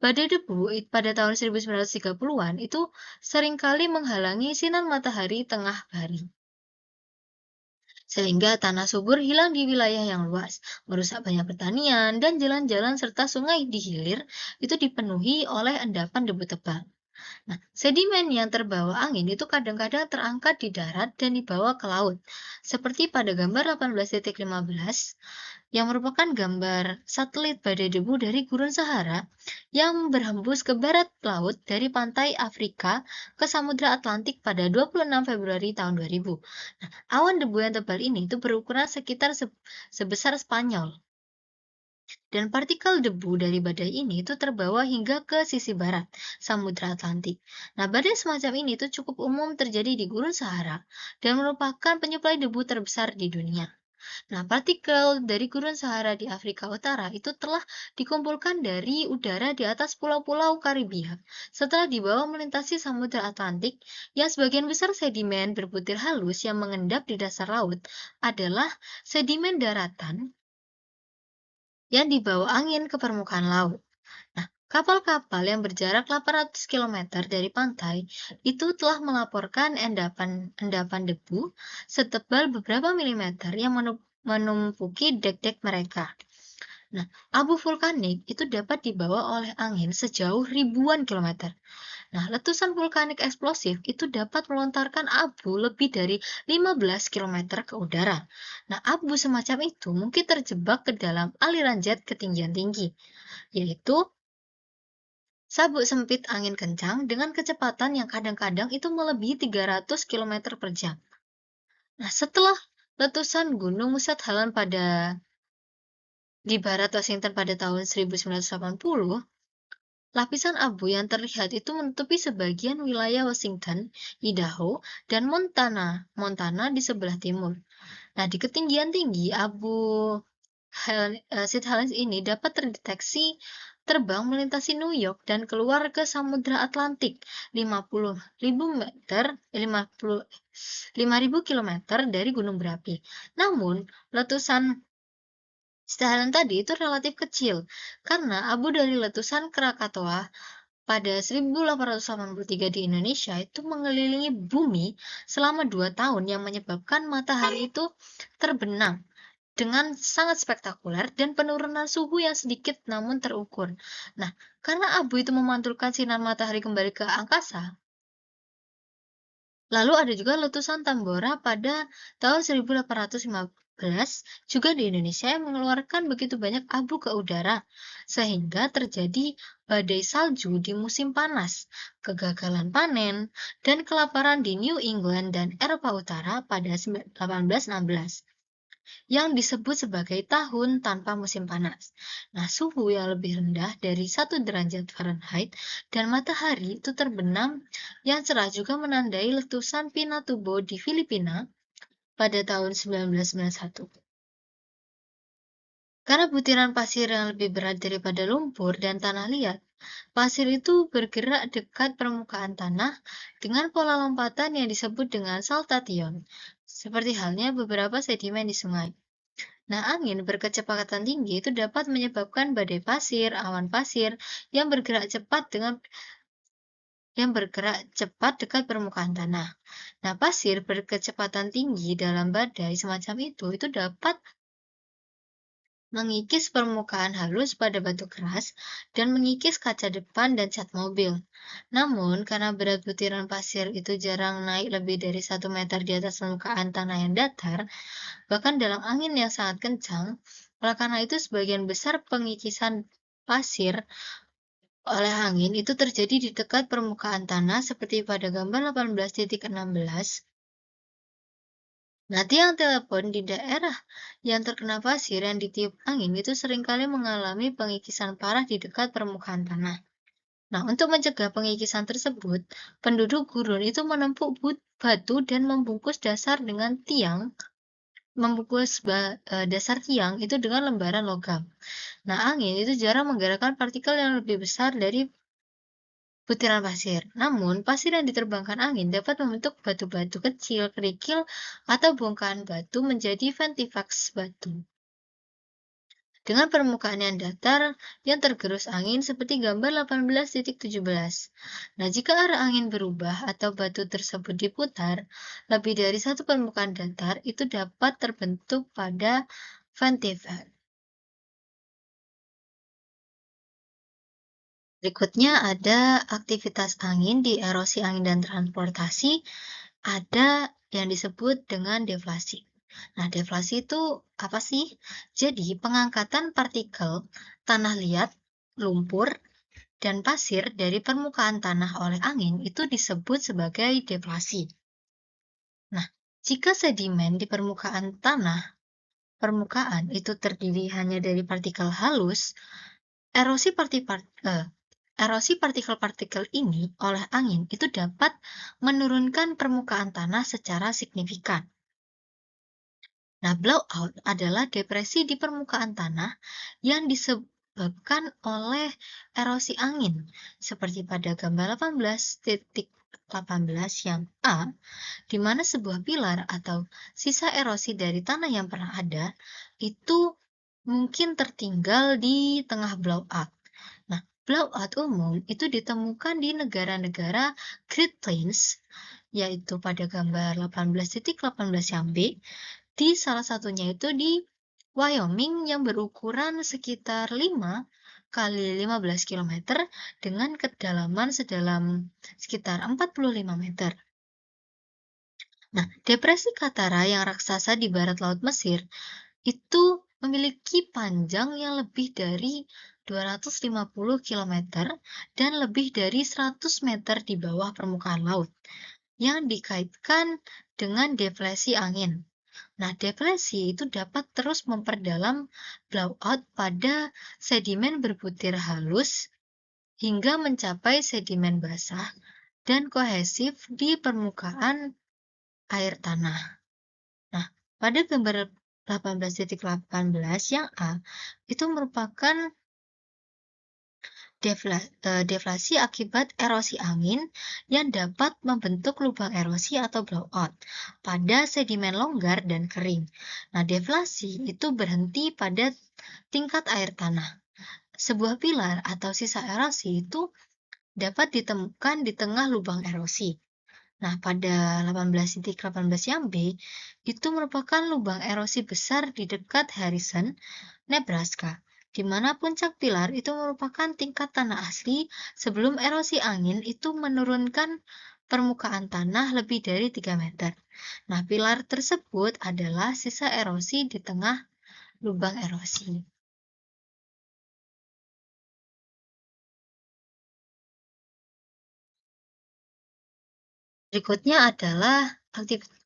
Badai debu pada tahun 1930-an itu seringkali menghalangi sinar matahari tengah hari, sehingga tanah subur hilang di wilayah yang luas, merusak banyak pertanian, dan jalan-jalan serta sungai di hilir itu dipenuhi oleh endapan debu tebal. Nah, sedimen yang terbawa angin itu kadang-kadang terangkat di darat dan dibawa ke laut, seperti pada gambar 18.15 yang merupakan gambar satelit badai debu dari Gurun Sahara yang berhembus ke barat laut dari pantai Afrika ke Samudra Atlantik pada 26 Februari tahun 2000. Nah, awan debu yang tebal ini itu berukuran sekitar sebesar Spanyol. Dan partikel debu dari badai ini itu terbawa hingga ke sisi barat, Samudra Atlantik. Nah, badai semacam ini itu cukup umum terjadi di Gurun Sahara dan merupakan penyuplai debu terbesar di dunia. Nah, partikel dari Gurun Sahara di Afrika Utara itu telah dikumpulkan dari udara di atas pulau-pulau Karibia setelah dibawa melintasi Samudra Atlantik yang sebagian besar sedimen berbutir halus yang mengendap di dasar laut adalah sedimen daratan yang dibawa angin ke permukaan laut. Nah, kapal-kapal yang berjarak 800 km dari pantai itu telah melaporkan endapan debu setebal beberapa milimeter yang menumpuki dek-dek mereka. Nah, abu vulkanik itu dapat dibawa oleh angin sejauh ribuan kilometer. Nah, letusan vulkanik eksplosif itu dapat melontarkan abu lebih dari 15 km ke udara. Nah, abu semacam itu mungkin terjebak ke dalam aliran jet ketinggian tinggi, yaitu sabuk sempit angin kencang dengan kecepatan yang kadang-kadang itu melebihi 300 km per jam. Nah, setelah letusan Gunung Musat Halan di barat Washington pada tahun 1980, lapisan abu yang terlihat itu menutupi sebagian wilayah Washington, Idaho, dan Montana di sebelah timur. Nah, di ketinggian tinggi, abu Sid Helens ini dapat terdeteksi terbang melintasi New York dan keluar ke Samudra Atlantik 50.000 meter, 5.000 kilometer dari gunung berapi. Namun, letusan Sid Helens tadi itu relatif kecil karena abu dari letusan Krakatoa pada 1883 di Indonesia itu mengelilingi bumi selama 2 tahun yang menyebabkan matahari itu terbenam dengan sangat spektakuler dan penurunan suhu yang sedikit namun terukur. Nah, karena abu itu memantulkan sinar matahari kembali ke angkasa, lalu ada juga letusan Tambora pada tahun 1815 juga di Indonesia yang mengeluarkan begitu banyak abu ke udara, sehingga terjadi badai salju di musim panas, kegagalan panen, dan kelaparan di New England dan Eropa Utara pada 1816. Yang disebut sebagai tahun tanpa musim panas. Nah, suhu yang lebih rendah dari 1 derajat Fahrenheit dan matahari itu terbenam yang cerah juga menandai letusan Pinatubo di Filipina pada tahun 1991. Karena butiran pasir yang lebih berat daripada lumpur dan tanah liat, pasir itu bergerak dekat permukaan tanah dengan pola lompatan yang disebut dengan saltation, seperti halnya beberapa sedimen di sungai. Nah, angin berkecepatan tinggi itu dapat menyebabkan badai pasir, awan pasir yang bergerak cepat dekat permukaan tanah. Nah, pasir berkecepatan tinggi dalam badai semacam itu dapat mengikis permukaan halus pada batu keras dan mengikis kaca depan dan cat mobil. Namun, karena berat butiran pasir itu jarang naik lebih dari 1 meter di atas permukaan tanah yang datar, bahkan dalam angin yang sangat kencang, oleh karena itu sebagian besar pengikisan pasir oleh angin itu terjadi di dekat permukaan tanah seperti pada gambar 18.16. Nah, tiang telepon di daerah yang terkena pasir yang ditiup angin itu seringkali mengalami pengikisan parah di dekat permukaan tanah. Nah, untuk mencegah pengikisan tersebut, penduduk gurun itu menempuk batu dan membungkus dasar tiang itu dengan lembaran logam. Nah, angin itu jarang menggerakkan partikel yang lebih besar dari butiran pasir. Namun, pasir yang diterbangkan angin dapat membentuk batu-batu kecil, kerikil, atau bongkahan batu menjadi ventifaks batu. Dengan permukaan yang datar yang tergerus angin seperti gambar 18.17. Nah, jika arah angin berubah atau batu tersebut diputar, lebih dari satu permukaan datar itu dapat terbentuk pada ventifak. Berikutnya ada aktivitas angin di erosi angin dan transportasi, ada yang disebut dengan deflasi. Nah, deflasi itu apa sih? Jadi, pengangkatan partikel tanah liat, lumpur, dan pasir dari permukaan tanah oleh angin itu disebut sebagai deflasi. Nah, jika sedimen di permukaan itu terdiri hanya dari partikel halus, erosi partikel-partikel ini oleh angin itu dapat menurunkan permukaan tanah secara signifikan. Nah, blowout adalah depresi di permukaan tanah yang disebabkan oleh erosi angin, seperti pada gambar 18.18 yang A, di mana sebuah pilar atau sisa erosi dari tanah yang pernah ada itu mungkin tertinggal di tengah blowout. Nah, blowout umum itu ditemukan di negara-negara Great Plains, yaitu pada gambar 18.18 yang B, di salah satunya itu di Wyoming yang berukuran sekitar 5 kali 15 km dengan kedalaman sedalam sekitar 45 meter. Nah, depresi Katara yang raksasa di barat laut Mesir itu memiliki panjang yang lebih dari 250 km dan lebih dari 100 meter di bawah permukaan laut yang dikaitkan dengan deflasi angin. Nah, deflasi itu dapat terus memperdalam blowout pada sedimen berbutir halus hingga mencapai sedimen basah dan kohesif di permukaan air tanah. Nah, pada gambar 18.18 yang A, itu merupakan deflasi akibat erosi angin yang dapat membentuk lubang erosi atau blowout pada sedimen longgar dan kering. Nah, deflasi itu berhenti pada tingkat air tanah. Sebuah pilar atau sisa erosi itu dapat ditemukan di tengah lubang erosi. Nah, pada 18.18 yang B, itu merupakan lubang erosi besar di dekat Harrison, Nebraska, di mana puncak pilar itu merupakan tingkat tanah asli sebelum erosi angin itu menurunkan permukaan tanah lebih dari 3 meter. Nah, pilar tersebut adalah sisa erosi di tengah lubang erosi. Berikutnya adalah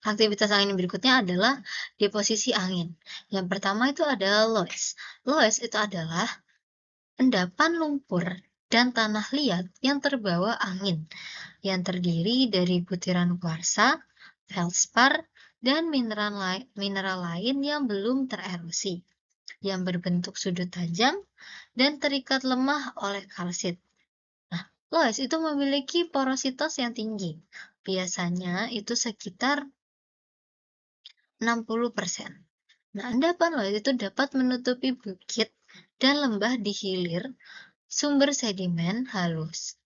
aktivitas angin berikutnya adalah deposisi angin. Yang pertama itu adalah loess. Loess itu adalah endapan lumpur dan tanah liat yang terbawa angin, yang terdiri dari butiran kuarsa, feldspar, dan mineral lain yang belum tererosi, yang berbentuk sudut tajam dan terikat lemah oleh kalsit. Nah, loess itu memiliki porositas yang tinggi. Biasanya itu sekitar 60%. Nah, endapan loess itu dapat menutupi bukit dan lembah di hilir sumber sedimen halus,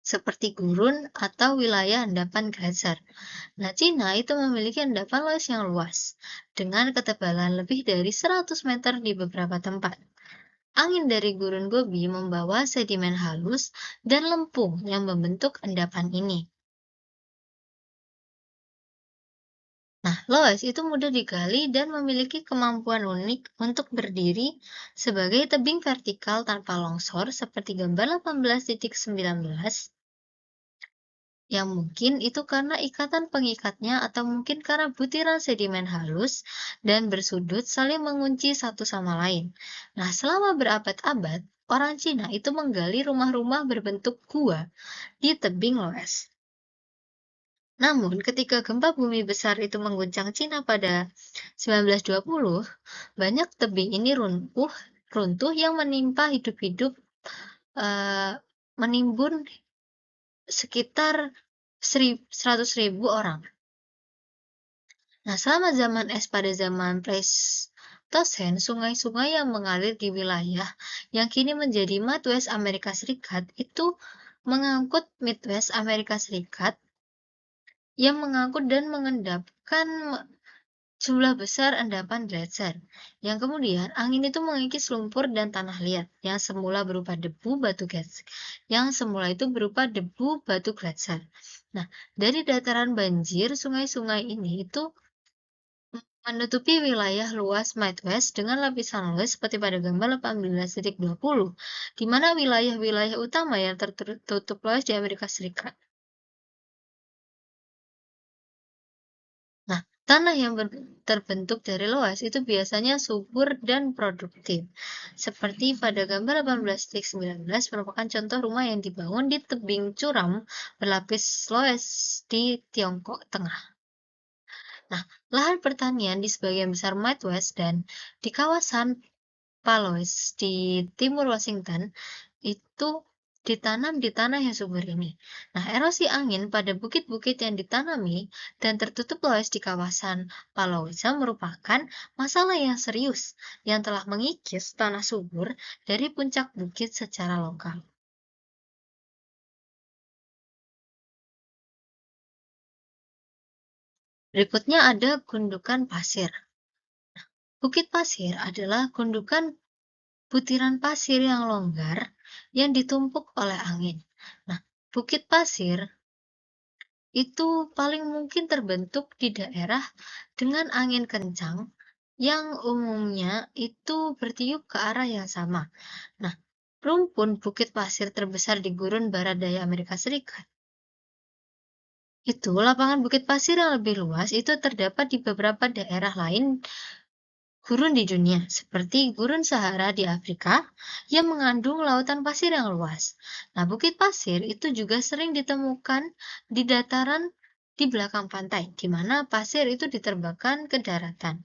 seperti gurun atau wilayah endapan geyser. Nah, Cina itu memiliki endapan loess yang luas, dengan ketebalan lebih dari 100 meter di beberapa tempat. Angin dari gurun Gobi membawa sedimen halus dan lempung yang membentuk endapan ini. Nah, loess itu mudah digali dan memiliki kemampuan unik untuk berdiri sebagai tebing vertikal tanpa longsor seperti gambar 18.19, yang mungkin itu karena ikatan pengikatnya atau mungkin karena butiran sedimen halus dan bersudut saling mengunci satu sama lain. Nah, selama berabad-abad, orang Cina itu menggali rumah-rumah berbentuk gua di tebing Loess. Namun, ketika gempa bumi besar itu mengguncang Cina pada 1920, banyak tebing ini runtuh yang menimpa hidup-hidup eh, menimbun sekitar 100.000 orang. Nah, selama zaman es pada zaman Pleistosen, sungai-sungai yang mengalir di wilayah yang kini menjadi Midwest Amerika Serikat itu mengangkut Midwest Amerika Serikat yang mengangkut dan mengendapkan jumlah besar endapan gletser, yang kemudian angin itu mengikis lumpur dan tanah liat yang semula berupa debu batu gletser. Nah, dari dataran banjir, sungai-sungai ini itu menutupi wilayah luas Midwest dengan lapisan luas seperti pada gambar 18.20, di mana wilayah-wilayah utama yang tertutup luas di Amerika Serikat. Nah, tanah yang terbentuk dari loess itu biasanya subur dan produktif. Seperti pada gambar 18-19 merupakan contoh rumah yang dibangun di tebing curam berlapis loess di Tiongkok Tengah. Nah, lahan pertanian di sebagian besar Midwest dan di kawasan Palois di timur Washington itu ditanam di tanah yang subur ini. Nah, erosi angin pada bukit-bukit yang ditanami dan tertutup luas di kawasan Palauisa merupakan masalah yang serius yang telah mengikis tanah subur dari puncak bukit secara lokal. Berikutnya ada gundukan pasir. Bukit pasir adalah gundukan butiran pasir yang longgar yang ditumpuk oleh angin. Nah, bukit pasir itu paling mungkin terbentuk di daerah dengan angin kencang yang umumnya itu bertiup ke arah yang sama. Nah, rumpun bukit pasir terbesar di gurun barat daya Amerika Serikat. Itu lapangan bukit pasir yang lebih luas itu terdapat di beberapa daerah lain gurun di dunia, seperti gurun Sahara di Afrika yang mengandung lautan pasir yang luas. Nah, bukit pasir itu juga sering ditemukan di dataran di belakang pantai, di mana pasir itu diterbangkan ke daratan.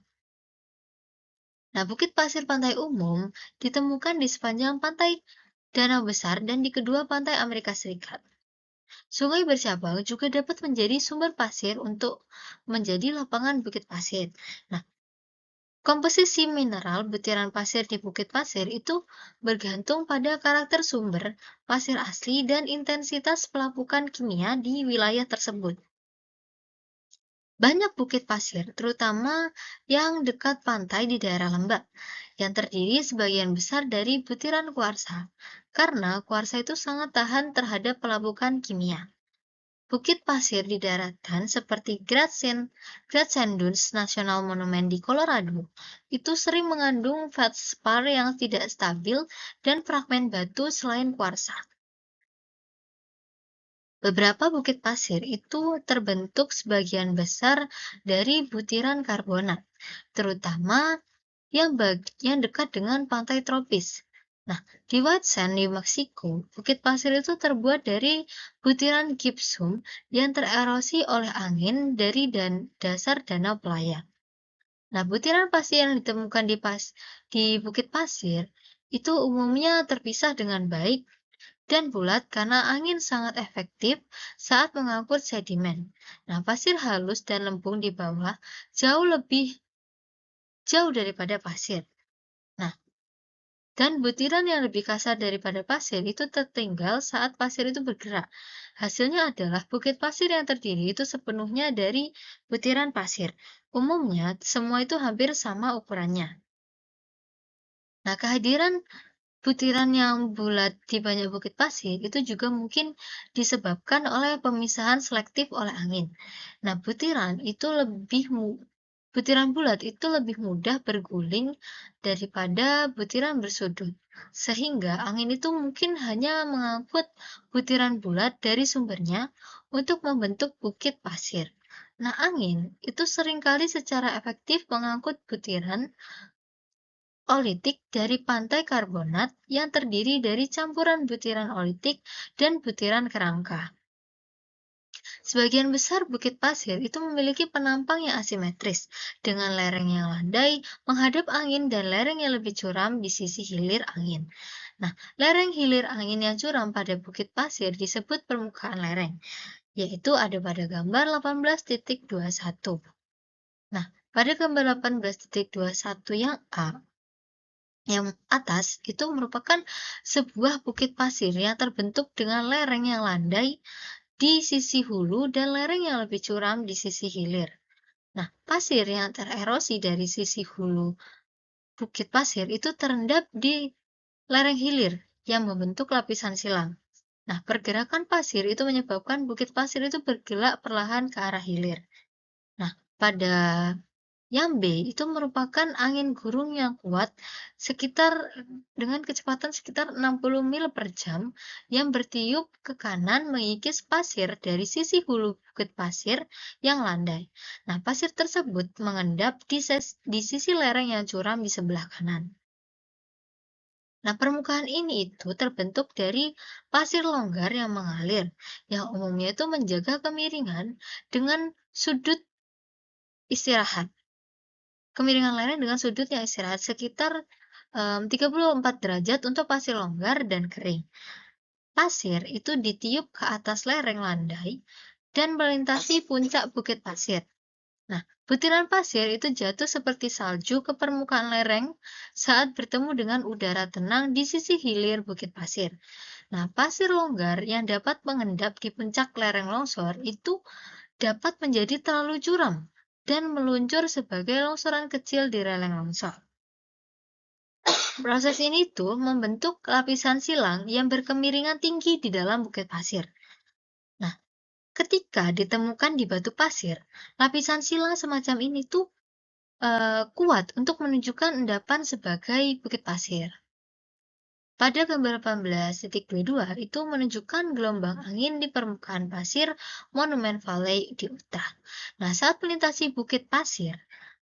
Nah, bukit pasir pantai umum ditemukan di sepanjang pantai Danau Besar dan di kedua pantai Amerika Serikat. Sungai bercabang juga dapat menjadi sumber pasir untuk menjadi lapangan bukit pasir. Nah, komposisi mineral butiran pasir di bukit pasir itu bergantung pada karakter sumber pasir asli dan intensitas pelapukan kimia di wilayah tersebut. Banyak bukit pasir, terutama yang dekat pantai di daerah lembap, yang terdiri sebagian besar dari butiran kuarsa, karena kuarsa itu sangat tahan terhadap pelapukan kimia. Bukit pasir di daratan seperti Grand Dunes National Monument di Colorado itu sering mengandung feldspar yang tidak stabil dan fragmen batu selain kuarsa. Beberapa bukit pasir itu terbentuk sebagian besar dari butiran karbonat, terutama yang dekat dengan pantai tropis. Nah, di White Sand, New Mexico, bukit pasir itu terbuat dari butiran gypsum yang tererosi oleh angin dari dasar danau pelayang. Nah, butiran pasir yang ditemukan di bukit pasir itu umumnya terpisah dengan baik dan bulat karena angin sangat efektif saat mengangkut sedimen. Nah, pasir halus dan lempung di bawah jauh daripada pasir. Nah, dan butiran yang lebih kasar daripada pasir itu tertinggal saat pasir itu bergerak. Hasilnya adalah bukit pasir yang terdiri itu sepenuhnya dari butiran pasir. Umumnya, semua itu hampir sama ukurannya. Nah, kehadiran butiran yang bulat di banyak bukit pasir itu juga mungkin disebabkan oleh pemisahan selektif oleh angin. Nah, butiran bulat itu lebih mudah berguling daripada butiran bersudut, sehingga angin itu mungkin hanya mengangkut butiran bulat dari sumbernya untuk membentuk bukit pasir. Nah, angin itu seringkali secara efektif mengangkut butiran olitik dari pantai karbonat yang terdiri dari campuran butiran olitik dan butiran kerangka. Sebagian besar bukit pasir itu memiliki penampang yang asimetris, dengan lereng yang landai menghadap angin dan lereng yang lebih curam di sisi hilir angin. Nah, lereng hilir angin yang curam pada bukit pasir disebut permukaan lereng, yaitu ada pada gambar 18.21. Nah, pada gambar 18.21 yang A, yang atas itu merupakan sebuah bukit pasir yang terbentuk dengan lereng yang landai di sisi hulu dan lereng yang lebih curam di sisi hilir. Nah, pasir yang tererosi dari sisi hulu bukit pasir itu terendap di lereng hilir yang membentuk lapisan silang. Nah, pergerakan pasir itu menyebabkan bukit pasir itu bergerak perlahan ke arah hilir. Nah, pada yang B itu merupakan angin gurung yang kuat sekitar dengan kecepatan sekitar 60 mil per jam yang bertiup ke kanan mengikis pasir dari sisi hulu bukit pasir yang landai. Nah, pasir tersebut mengendap di sisi lereng yang curam di sebelah kanan. Nah, permukaan ini itu terbentuk dari pasir longgar yang mengalir, yang umumnya itu menjaga kemiringan dengan sudut istirahat. Kemiringan lereng dengan sudut yang istirahat sekitar 34 derajat untuk pasir longgar dan kering. Pasir itu ditiup ke atas lereng landai dan melintasi puncak bukit pasir. Nah, butiran pasir itu jatuh seperti salju ke permukaan lereng saat bertemu dengan udara tenang di sisi hilir bukit pasir. Nah, pasir longgar yang dapat mengendap di puncak lereng longsor itu dapat menjadi terlalu curam dan meluncur sebagai longsoran kecil di releng longsor. Proses ini tuh membentuk lapisan silang yang berkemiringan tinggi di dalam bukit pasir. Nah, ketika ditemukan di batu pasir, lapisan silang semacam ini tuh kuat untuk menunjukkan endapan sebagai bukit pasir. Pada gambar 18.22 itu menunjukkan gelombang angin di permukaan pasir Monument Valley di Utah. Nah, saat melintasi bukit pasir,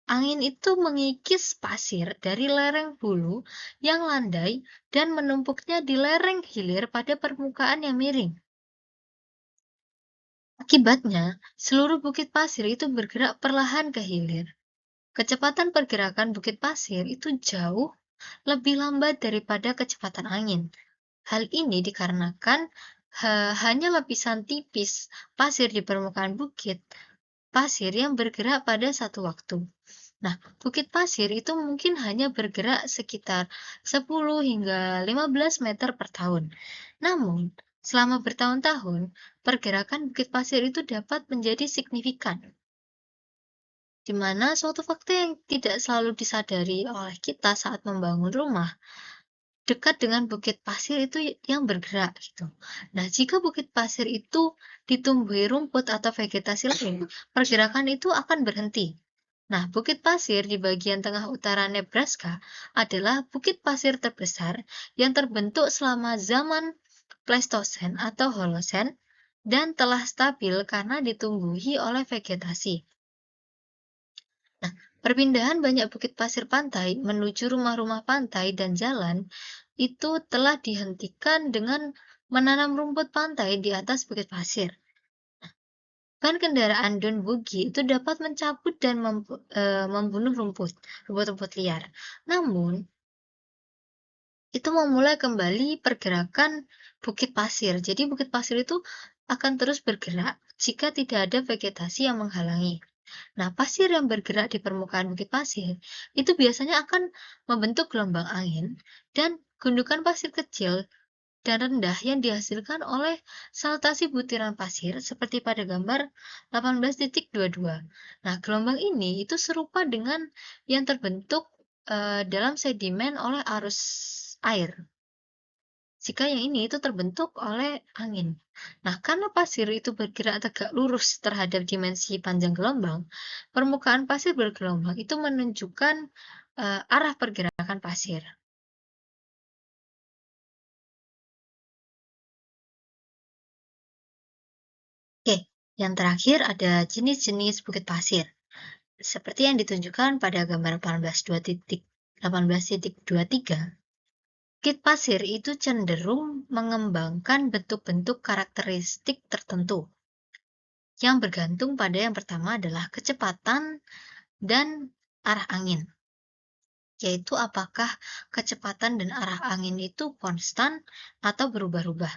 angin itu mengikis pasir dari lereng hulu yang landai dan menumpuknya di lereng hilir pada permukaan yang miring. Akibatnya, seluruh bukit pasir itu bergerak perlahan ke hilir. Kecepatan pergerakan bukit pasir itu jauh lebih lambat daripada kecepatan angin. Hal ini dikarenakan hanya lapisan tipis pasir di permukaan bukit pasir yang bergerak pada satu waktu. Nah, bukit pasir itu mungkin hanya bergerak sekitar 10 hingga 15 meter per tahun. Namun, selama bertahun-tahun, pergerakan bukit pasir itu dapat menjadi signifikan, di mana suatu fakta yang tidak selalu disadari oleh kita saat membangun rumah dekat dengan bukit pasir itu yang bergerak gitu. Nah, jika bukit pasir itu ditumbuhi rumput atau vegetasi lain, pergerakan itu akan berhenti. Nah, bukit pasir di bagian tengah utara Nebraska adalah bukit pasir terbesar yang terbentuk selama zaman Pleistosen atau Holosen dan telah stabil karena ditumbuhi oleh vegetasi. Nah, perpindahan banyak bukit pasir pantai menuju rumah-rumah pantai dan jalan itu telah dihentikan dengan menanam rumput pantai di atas bukit pasir. Ban kendaraan Don Buggy itu dapat mencabut dan membunuh rumput-rumput liar. Namun, itu memulai kembali pergerakan bukit pasir. Jadi bukit pasir itu akan terus bergerak jika tidak ada vegetasi yang menghalangi. Nah, pasir yang bergerak di permukaan bukit pasir itu biasanya akan membentuk gelombang angin dan gundukan pasir kecil dan rendah yang dihasilkan oleh saltasi butiran pasir seperti pada gambar 18.22. Nah, gelombang ini itu serupa dengan yang terbentuk dalam sedimen oleh arus air. Jika yang ini itu terbentuk oleh angin. Nah, karena pasir itu bergerak tegak lurus terhadap dimensi panjang gelombang, permukaan pasir bergelombang itu menunjukkan arah pergerakan pasir. Oke, yang terakhir ada jenis-jenis bukit pasir, seperti yang ditunjukkan pada gambar 18.23 18.23, bukit pasir itu cenderung mengembangkan bentuk-bentuk karakteristik tertentu yang bergantung pada yang pertama adalah kecepatan dan arah angin, yaitu apakah kecepatan dan arah angin itu konstan atau berubah-ubah.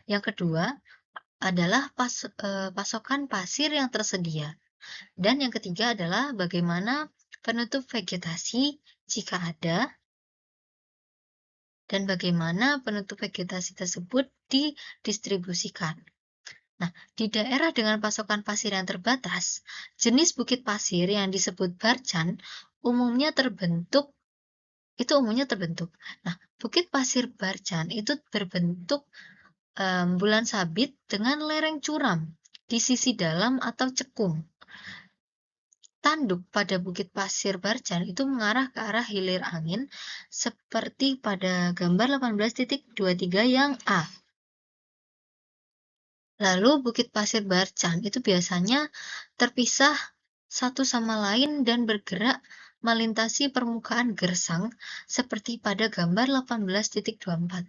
Yang kedua adalah pasokan pasir yang tersedia. Dan yang ketiga adalah bagaimana penutup vegetasi jika ada, dan bagaimana penutup vegetasi tersebut didistribusikan. Nah, di daerah dengan pasokan pasir yang terbatas, jenis bukit pasir yang disebut barchan umumnya terbentuk. Nah, bukit pasir barchan itu berbentuk bulan sabit dengan lereng curam di sisi dalam atau cekung. Tanduk pada bukit pasir barchan itu mengarah ke arah hilir angin seperti pada gambar 18.23 yang A. Lalu bukit pasir barchan itu biasanya terpisah satu sama lain dan bergerak melintasi permukaan gersang seperti pada gambar 18.24.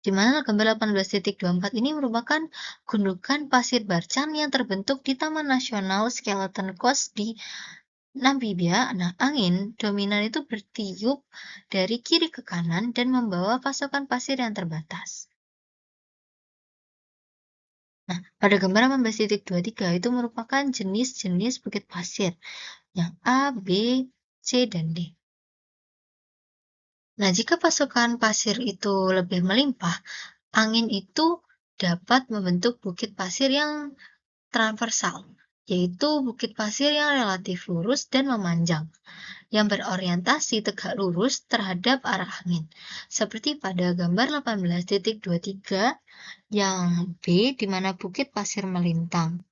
Di mana gambar 18.24 ini merupakan gundukan pasir barchan yang terbentuk di Taman Nasional Skeleton Coast di Namibia. Nah, angin dominan itu bertiup dari kiri ke kanan dan membawa pasokan pasir yang terbatas. Nah, pada gambar 18.23 itu merupakan jenis-jenis bukit pasir yang A, B, C, dan D. Nah, jika pasokan pasir itu lebih melimpah, angin itu dapat membentuk bukit pasir yang transversal, yaitu bukit pasir yang relatif lurus dan memanjang, yang berorientasi tegak lurus terhadap arah angin, seperti pada gambar 18.23 yang B, di mana bukit pasir melintang.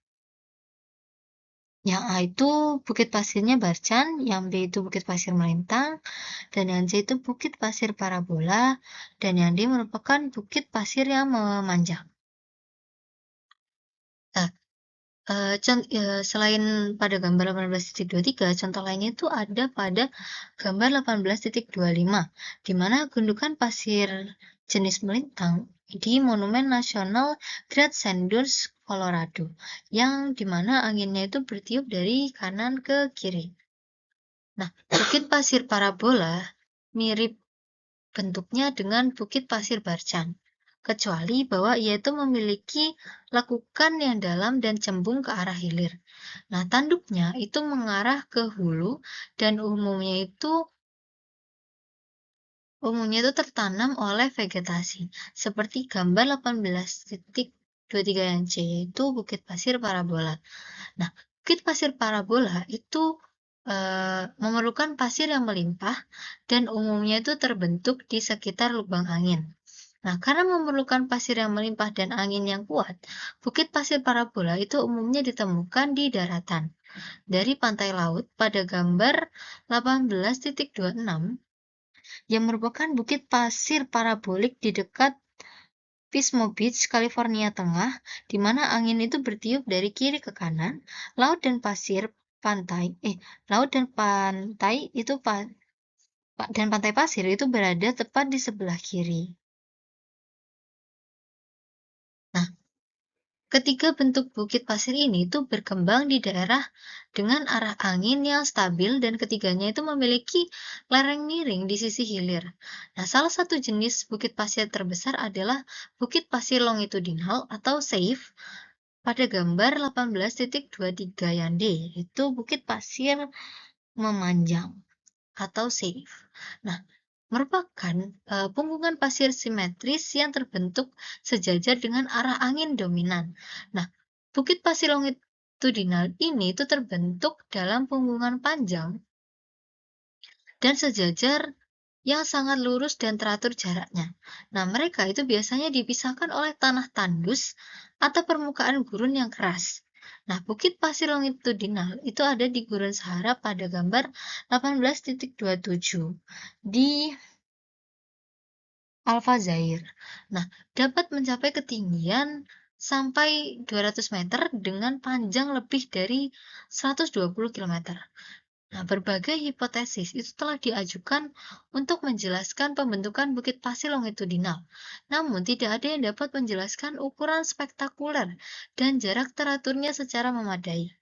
Yang A itu bukit pasirnya barchan, yang B itu bukit pasir melintang, dan yang C itu bukit pasir parabola, dan yang D merupakan bukit pasir yang memanjang. Nah, selain pada gambar 18.23, contoh lainnya itu ada pada gambar 18.25, di mana gundukan pasir jenis melintang di Monumen Nasional Great Sand Dunes, Colorado, yang dimana anginnya itu bertiup dari kanan ke kiri. Nah, bukit pasir parabola mirip bentuknya dengan bukit pasir barchan, kecuali bahwa ia itu memiliki lekukan yang dalam dan cembung ke arah hilir. Nah, tanduknya itu mengarah ke hulu dan umumnya itu tertanam oleh vegetasi, seperti gambar 18.23 yang C, yaitu bukit pasir parabola. Nah, bukit pasir parabola itu memerlukan pasir yang melimpah dan umumnya itu terbentuk di sekitar lubang angin. Nah, karena memerlukan pasir yang melimpah dan angin yang kuat, bukit pasir parabola itu umumnya ditemukan di daratan. Dari pantai laut pada gambar 18.26 yang merupakan bukit pasir parabolik di dekat Pismo Beach, California Tengah, di mana angin itu bertiup dari kiri ke kanan, laut dan pantai pasir itu berada tepat di sebelah kiri. Nah, ketiga bentuk bukit pasir ini itu berkembang di daerah dengan arah angin yang stabil dan ketiganya itu memiliki lereng miring di sisi hilir. Nah, salah satu jenis bukit pasir terbesar adalah bukit pasir longitudinal atau SAFE pada gambar 18.23 yang D, itu bukit pasir memanjang atau SAFE. Nah, merupakan punggungan pasir simetris yang terbentuk sejajar dengan arah angin dominan. Nah, bukit pasir longitudinal ini itu terbentuk dalam punggungan panjang dan sejajar yang sangat lurus dan teratur jaraknya. Nah, mereka itu biasanya dipisahkan oleh tanah tandus atau permukaan gurun yang keras. Nah, bukit pasir longitudinal itu ada di Gurun Sahara pada gambar 18.27 di Alfazayir. Nah, dapat mencapai ketinggian sampai 200 meter dengan panjang lebih dari 120 kilometer. Nah, berbagai hipotesis itu telah diajukan untuk menjelaskan pembentukan bukit pasir longitudinal. Namun, tidak ada yang dapat menjelaskan ukuran spektakuler dan jarak teraturnya secara memadai.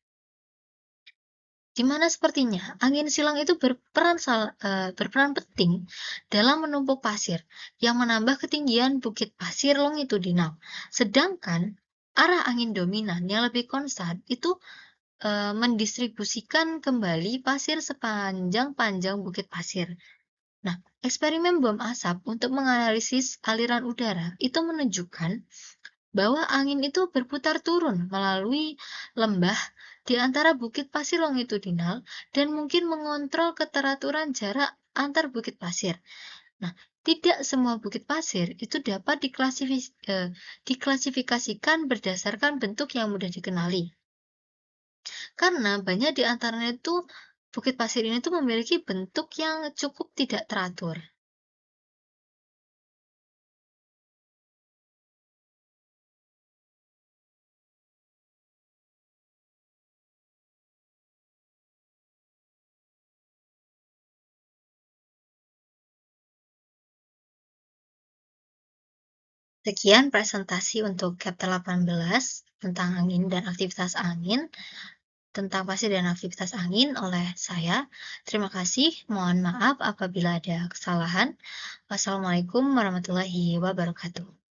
Di mana sepertinya angin silang itu berperan penting dalam menumpuk pasir yang menambah ketinggian bukit pasir longitudinal. Sedangkan arah angin dominan yang lebih konstan itu mendistribusikan kembali pasir sepanjang panjang bukit pasir. Nah, eksperimen bom asap untuk menganalisis aliran udara itu menunjukkan bahwa angin itu berputar turun melalui lembah di antara bukit pasir longitudinal dan mungkin mengontrol keteraturan jarak antar bukit pasir. Nah, tidak semua bukit pasir itu dapat diklasifikasikan berdasarkan bentuk yang mudah dikenali. Karena banyak di antaranya itu bukit pasir ini tuh memiliki bentuk yang cukup tidak teratur. Sekian presentasi untuk chapter 18 tentang angin dan aktivitas angin, tentang pasir dan aktivitas angin oleh saya. Terima kasih. Mohon maaf apabila ada kesalahan. Wassalamualaikum warahmatullahi wabarakatuh.